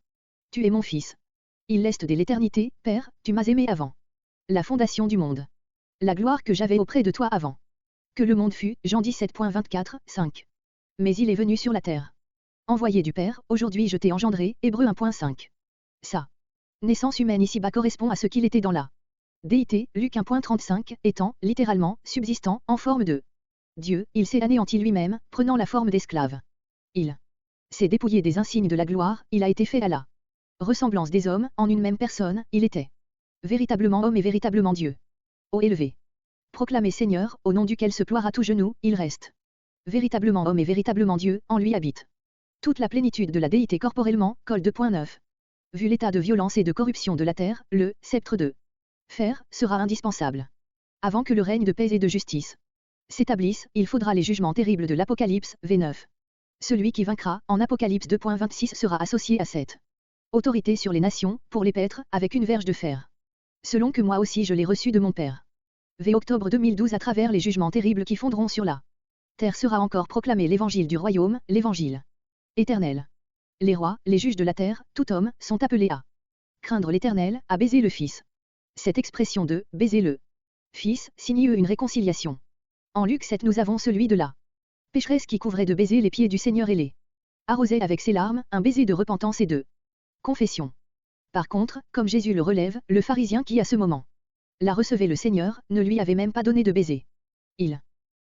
Tu es mon fils. Il leste dès l'éternité, Père, tu m'as aimé avant la fondation du monde. La gloire que j'avais auprès de toi avant que le monde fût, Jean 17.24-5. Mais il est venu sur la terre. Envoyé du Père, aujourd'hui je t'ai engendré, Hébreux 1.5. Sa naissance humaine ici-bas correspond à ce qu'il était dans la déité, Luc 1.35, étant, littéralement, subsistant, en forme de Dieu, il s'est anéanti lui-même, prenant la forme d'esclave. Il s'est dépouillé des insignes de la gloire, il a été fait à la ressemblance des hommes, en une même personne, il était véritablement homme et véritablement Dieu. Ô élevé, proclamé Seigneur, au nom duquel se ploiera tout genou, il reste véritablement homme et véritablement Dieu, en lui habite toute la plénitude de la déité corporellement, Col 2.9. Vu l'état de violence et de corruption de la terre, le sceptre de fer sera indispensable. Avant que le règne de paix et de justice s'établisse, il faudra les jugements terribles de l'Apocalypse, V9. Celui qui vaincra, en Apocalypse 2.26 sera associé à cette autorité sur les nations, pour les paître, avec une verge de fer. Selon que moi aussi je l'ai reçu de mon Père. V octobre 2012 à travers les jugements terribles qui fondront sur la terre sera encore proclamé l'évangile du royaume, l'évangile éternel. Les rois, les juges de la terre, tout homme, sont appelés à craindre l'Éternel, à baiser le Fils. Cette expression de « baiser le Fils » signifie une réconciliation. En Luc 7 nous avons celui de la pécheresse qui couvrait de baiser les pieds du Seigneur et les arrosait avec ses larmes, un baiser de repentance et de confession. Par contre, comme Jésus le relève, le pharisien qui à ce moment la recevait le Seigneur, ne lui avait même pas donné de baiser. Il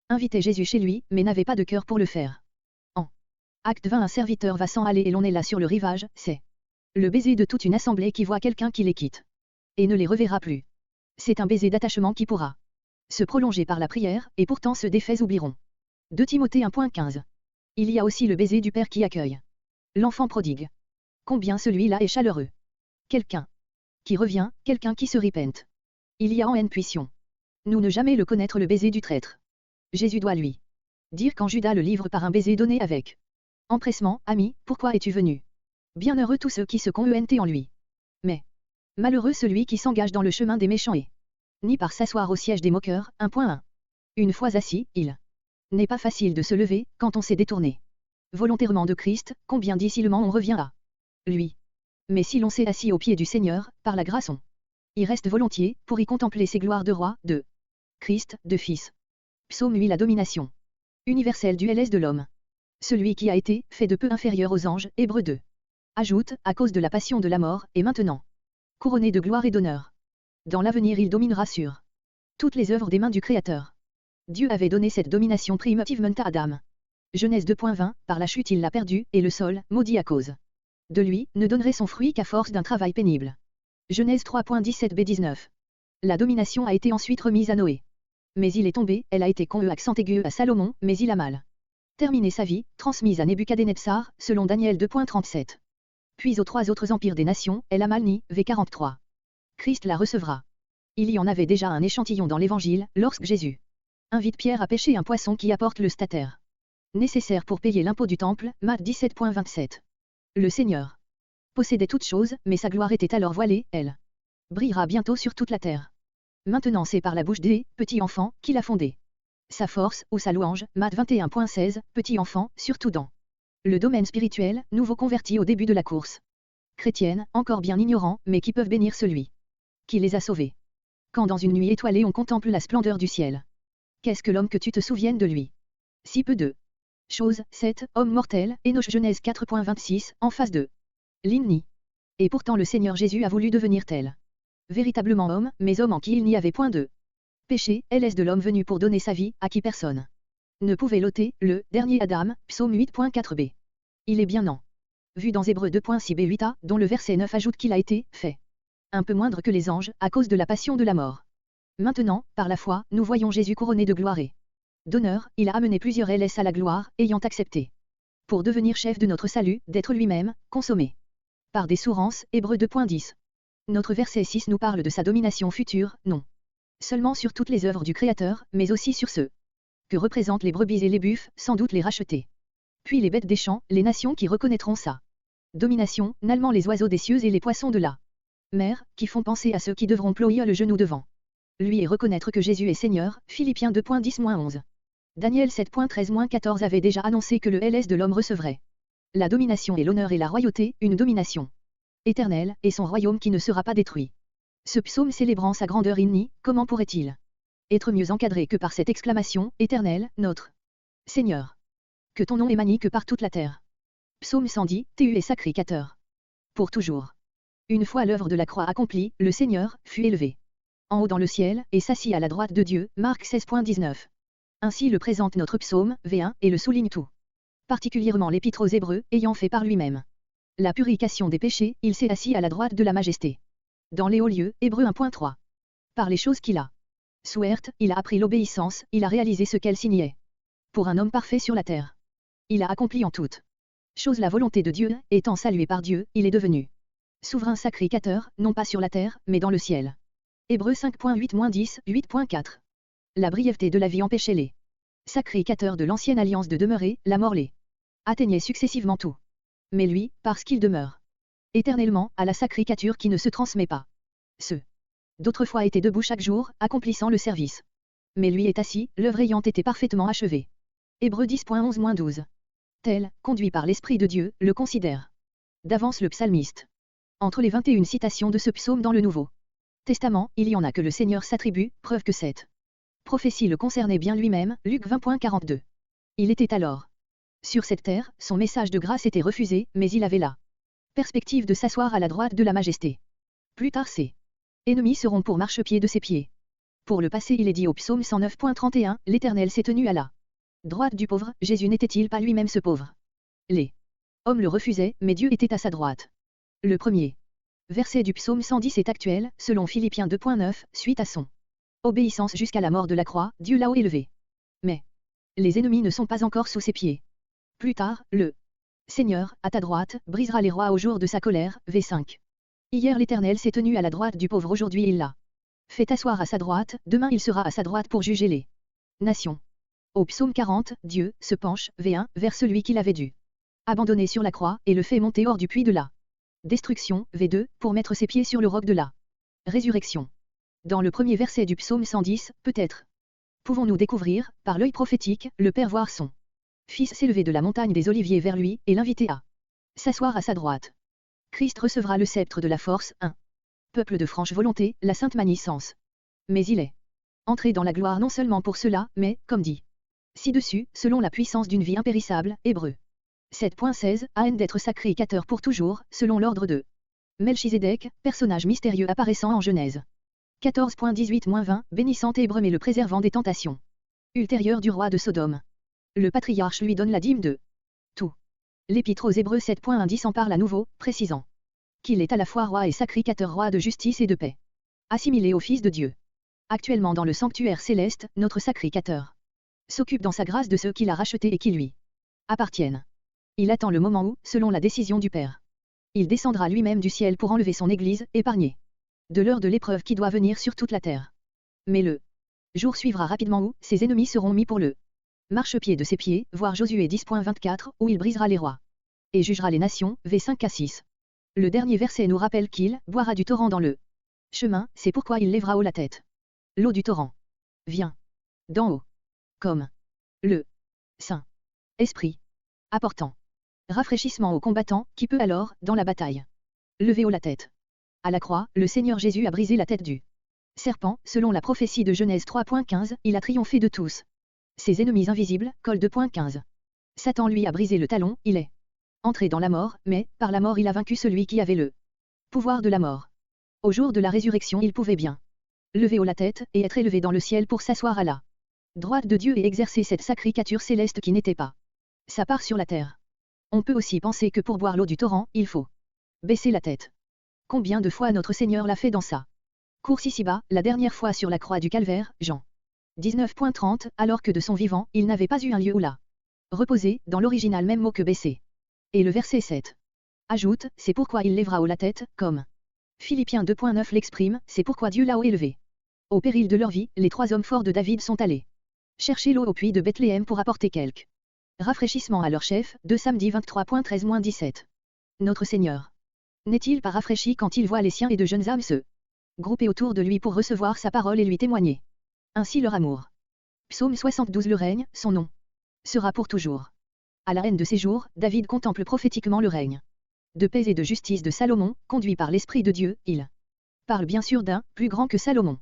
invitait Jésus chez lui, mais n'avait pas de cœur pour le faire. En Acte 20 un serviteur va s'en aller et l'on est là sur le rivage, c'est le baiser de toute une assemblée qui voit quelqu'un qui les quitte. Et ne les reverra plus. C'est un baiser d'attachement qui pourra se prolonger par la prière, et pourtant ceux des faits oublieront. 2 Timothée 1.15. Il y a aussi le baiser du Père qui accueille l'enfant prodigue. Combien celui-là est chaleureux. Quelqu'un qui revient, quelqu'un qui se repente. Il y a en haine puission. Nous ne jamais le connaître le baiser du traître. Jésus doit lui dire quand Judas le livre par un baiser donné avec empressement, ami, pourquoi es-tu venu? Bienheureux tous ceux qui se content en lui. Mais malheureux celui qui s'engage dans le chemin des méchants et ni par s'asseoir au siège des moqueurs, 1.1. Une fois assis, il n'est pas facile de se lever, quand on s'est détourné volontairement de Christ, combien difficilement on revient à lui. Mais si l'on s'est assis aux pieds du Seigneur, par la grâce on y reste volontiers, pour y contempler ses gloires de roi, de Christ, de Fils. Psaume 8 la domination universelle du LS de l'homme. Celui qui a été fait de peu inférieur aux anges, Hébreux 2. Ajoute, à cause de la passion de la mort, et maintenant couronné de gloire et d'honneur. Dans l'avenir il dominera sur toutes les œuvres des mains du Créateur. Dieu avait donné cette domination primitivement à Adam. Genèse 2.20, par la chute il l'a perdu, et le sol, maudit à cause de lui, ne donnerait son fruit qu'à force d'un travail pénible. Genèse 3.17b-19. La domination a été ensuite remise à Noé. Mais il est tombé, elle a été accent aigu à Salomon, mais il a mal terminé sa vie, transmise à Nebuchadnezzar, selon Daniel 2.37. puis aux 3 autres empires des nations, El Amalni, V43. Christ la recevra. Il y en avait déjà un échantillon dans l'Évangile, lorsque Jésus invite Pierre à pêcher un poisson qui apporte le statère nécessaire pour payer l'impôt du temple, Matthieu 17.27. Le Seigneur possédait toutes choses, mais sa gloire était alors voilée, elle brillera bientôt sur toute la terre. Maintenant c'est par la bouche des petits enfants qu'il a fondé sa force, ou sa louange, Matthieu 21.16, petits enfants, surtout dans le domaine spirituel, nouveau convertis au début de la course chrétienne, encore bien ignorants, mais qui peuvent bénir celui qui les a sauvés. Quand dans une nuit étoilée on contemple la splendeur du ciel. Qu'est-ce que l'homme que tu te souviennes de lui? Si peu de choses, 7, homme mortel, Enoch Genèse 4.26, en face de l'Inni. Et pourtant le Seigneur Jésus a voulu devenir tel. Véritablement homme, mais homme en qui il n'y avait point de péché, LS de l'homme venu pour donner sa vie, à qui personne ne pouvait l'ôter, le dernier Adam, psaume 8.4b. Il est bien en vu dans Hébreux 2.6b8a, dont le verset 9 ajoute qu'il a été fait un peu moindre que les anges, à cause de la passion de la mort. Maintenant, par la foi, nous voyons Jésus couronné de gloire et d'honneur, il a amené plusieurs LS à la gloire, ayant accepté, pour devenir chef de notre salut, d'être lui-même, consommé par des souffrances, Hébreux 2.10. Notre verset 6 nous parle de sa domination future, non seulement sur toutes les œuvres du Créateur, mais aussi sur ceux que représentent les brebis et les buffles, sans doute les racheter. Puis les bêtes des champs, les nations qui reconnaîtront sa domination, nalement les oiseaux des cieux et les poissons de la mer, qui font penser à ceux qui devront ployer le genou devant lui et reconnaître que Jésus est Seigneur, Philippiens 2.10-11. Daniel 7.13-14 avait déjà annoncé que le LS de l'homme recevrait la domination et l'honneur et la royauté, une domination éternelle, et son royaume qui ne sera pas détruit. Ce psaume célébrant sa grandeur inni, comment pourrait-il être mieux encadré que par cette exclamation, éternel, notre Seigneur. Que ton nom émane que par toute la terre. Psaume 110, Tu es sacrificateur. Pour toujours. Une fois l'œuvre de la croix accomplie, le Seigneur fut élevé en haut dans le ciel, et s'assit à la droite de Dieu, Marc 16.19. Ainsi le présente notre psaume, V1, et le souligne tout particulièrement l'épître aux Hébreux, ayant fait par lui-même la purification des péchés, il s'est assis à la droite de la majesté. Dans les hauts lieux, Hébreux 1.3. Par les choses qu'il a souhaites, il a appris l'obéissance, il a réalisé ce qu'elle signait. Pour un homme parfait sur la terre. Il a accompli en toute chose la volonté de Dieu, étant salué par Dieu, il est devenu souverain sacrificateur, non pas sur la terre, mais dans le ciel. Hébreux 5.8-10, 8.4. La brièveté de la vie empêchait les sacrificateurs de l'ancienne alliance de demeurer, la mort les atteignait successivement tout. Mais lui, parce qu'il demeure éternellement, à la sacrificature qui ne se transmet pas. Ceux d'autrefois étaient debout chaque jour, accomplissant le service. Mais lui est assis, l'œuvre ayant été parfaitement achevée. Hébreux 10.11-12. Tel, conduit par l'Esprit de Dieu, le considère d'avance le psalmiste. Entre les 21 citations de ce psaume dans le Nouveau Testament, il y en a que le Seigneur s'attribue, preuve que cette prophétie le concernait bien lui-même, Luc 20.42. Il était alors sur cette terre, son message de grâce était refusé, mais il avait la perspective de s'asseoir à la droite de la majesté. Plus tard ses ennemis seront pour marchepied de ses pieds. Pour le passé il est dit au psaume 109.31, l'Éternel s'est tenu à la droite du pauvre, Jésus n'était-il pas lui-même ce pauvre? Les hommes le refusaient, mais Dieu était à sa droite. Le premier verset du psaume 110 est actuel, selon Philippiens 2.9, suite à son obéissance jusqu'à la mort de la croix, Dieu l'a haut élevé. Mais les ennemis ne sont pas encore sous ses pieds. Plus tard, le Seigneur, à ta droite, brisera les rois au jour de sa colère, V5. Hier l'Éternel s'est tenu à la droite du pauvre, aujourd'hui il l'a fait asseoir à sa droite, demain il sera à sa droite pour juger les nations. Au psaume 40, Dieu se penche, V1, vers celui qu'il avait dû abandonner sur la croix, et le fait monter hors du puits de la destruction, V2, pour mettre ses pieds sur le roc de la résurrection. Dans le premier verset du psaume 110, peut-être pouvons-nous découvrir, par l'œil prophétique, le Père voir son Fils s'élever de la montagne des Oliviers vers lui, et l'inviter à s'asseoir à sa droite. Christ recevra le sceptre de la force, 1. Peuple de franche volonté, la sainte magnificence. Mais il est entré dans la gloire non seulement pour cela, mais, comme dit ci-dessus, selon la puissance d'une vie impérissable, Hébreux 7.16, à haine d'être sacrificateur pour toujours, selon l'ordre de Melchizedek, personnage mystérieux apparaissant en Genèse 14.18-20, bénissant Hébreux mais le préservant des tentations ultérieures du roi de Sodome. Le patriarche lui donne la dîme de tout. L'Épître aux Hébreux 7.1 en parle à nouveau, précisant qu'il est à la fois roi et sacrificateur, roi de justice et de paix. Assimilé au Fils de Dieu. Actuellement dans le sanctuaire céleste, notre sacrificateur s'occupe dans sa grâce de ceux qu'il a rachetés et qui lui appartiennent. Il attend le moment où, selon la décision du Père, Il descendra lui-même du ciel pour enlever son Église, épargnée de l'heure de l'épreuve qui doit venir sur toute la terre. Mais le jour suivra rapidement où ses ennemis seront mis pour le marchepied de ses pieds, voir Josué 10.24, où il brisera les rois et jugera les nations, V5 à 6. Le dernier verset nous rappelle qu'il boira du torrent dans le chemin, c'est pourquoi il lèvera haut la tête. L'eau du torrent vient d'en haut, comme le Saint-Esprit, apportant rafraîchissement aux combattants, qui peut alors, dans la bataille, lever haut la tête. À la croix, le Seigneur Jésus a brisé la tête du serpent, selon la prophétie de Genèse 3.15, il a triomphé de tous ses ennemis invisibles, Col 2.15. Satan lui a brisé le talon, il est entré dans la mort, mais, par la mort il a vaincu celui qui avait le pouvoir de la mort. Au jour de la résurrection il pouvait bien lever haut la tête, et être élevé dans le ciel pour s'asseoir à la droite de Dieu et exercer cette sacrificature céleste qui n'était pas sa part sur la terre. On peut aussi penser que pour boire l'eau du torrent, il faut baisser la tête. Combien de fois notre Seigneur l'a fait dans sa course ici-bas, la dernière fois sur la croix du Calvaire, Jean 19.30, alors que de son vivant, il n'avait pas eu un lieu où la reposer, dans l'original même mot que baisser. Et le verset 7 ajoute, c'est pourquoi il lèvera haut la tête, comme Philippiens 2.9 l'exprime, c'est pourquoi Dieu l'a haut élevé. Au péril de leur vie, les 3 hommes forts de David sont allés chercher l'eau au puits de Bethléem pour apporter quelque rafraîchissement à leur chef, de Samedi 23.13-17. Notre Seigneur n'est-il pas rafraîchi quand il voit les siens et de jeunes âmes se grouper autour de lui pour recevoir sa parole et lui témoigner ainsi leur amour. Psaume 72. Le règne, son nom, sera pour toujours. À la haine de ses jours, David contemple prophétiquement le règne de paix et de justice de Salomon, conduit par l'Esprit de Dieu, il parle bien sûr d'un plus grand que Salomon.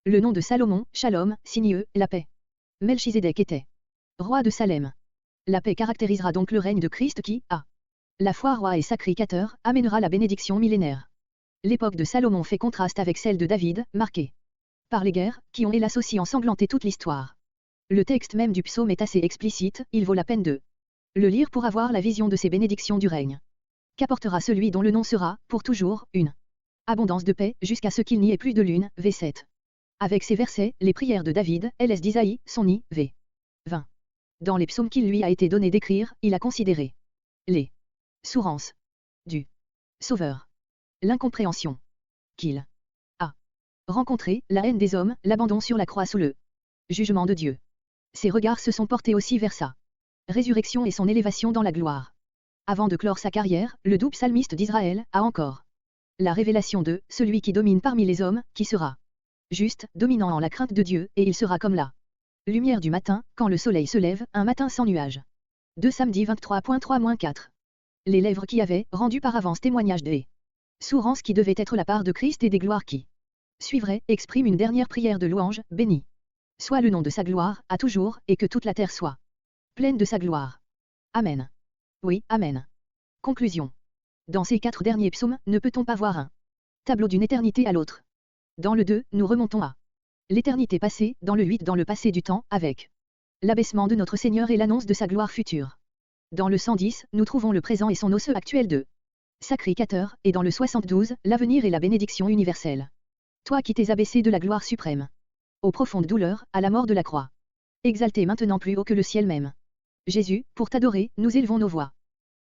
Le nom de Salomon, Shalom, signe la paix. Melchizedek était roi de Salem. La paix caractérisera donc le règne de Christ qui, à la fois roi et sacrificateur, amènera la bénédiction millénaire. L'époque de Salomon fait contraste avec celle de David, marquée par les guerres, qui ont hélas aussi ensanglanté toute l'histoire. Le texte même du psaume est assez explicite, il vaut la peine de le lire pour avoir la vision de ces bénédictions du règne qu'apportera celui dont le nom sera, pour toujours, une abondance de paix, jusqu'à ce qu'il n'y ait plus de lune, V7. Avec ces versets, les prières de David, LS d'Isaïe, sont ni, V. 20. Dans les psaumes qu'il lui a été donné d'écrire, il a considéré les souffrances du Sauveur, l'incompréhension qu'il a rencontrée, la haine des hommes, l'abandon sur la croix sous le jugement de Dieu. Ses regards se sont portés aussi vers sa résurrection et son élévation dans la gloire. Avant de clore sa carrière, le doux psalmiste d'Israël a encore la révélation de celui qui domine parmi les hommes, qui sera juste, dominant en la crainte de Dieu, et il sera comme la lumière du matin, quand le soleil se lève, un matin sans nuage. 2 Samedi 23.3-4. Les lèvres qui avaient rendu par avance témoignage des souffrances qui devaient être la part de Christ et des gloires qui suivraient, expriment une dernière prière de louange, béni soit le nom de sa gloire, à toujours, et que toute la terre soit pleine de sa gloire. Amen. Oui, Amen. Conclusion. Dans ces 4 derniers psaumes, ne peut-on pas voir un tableau d'une éternité à l'autre? Dans le 2, nous remontons à l'éternité passée, dans le 8 dans le passé du temps, avec l'abaissement de notre Seigneur et l'annonce de sa gloire future. Dans le 110, nous trouvons le présent et son osseux actuel de sacrificateur, et dans le 72, l'avenir et la bénédiction universelle. Toi qui t'es abaissé de la gloire suprême aux profondes douleurs, à la mort de la croix. Exalté maintenant plus haut que le ciel même. Jésus, pour t'adorer, nous élevons nos voix.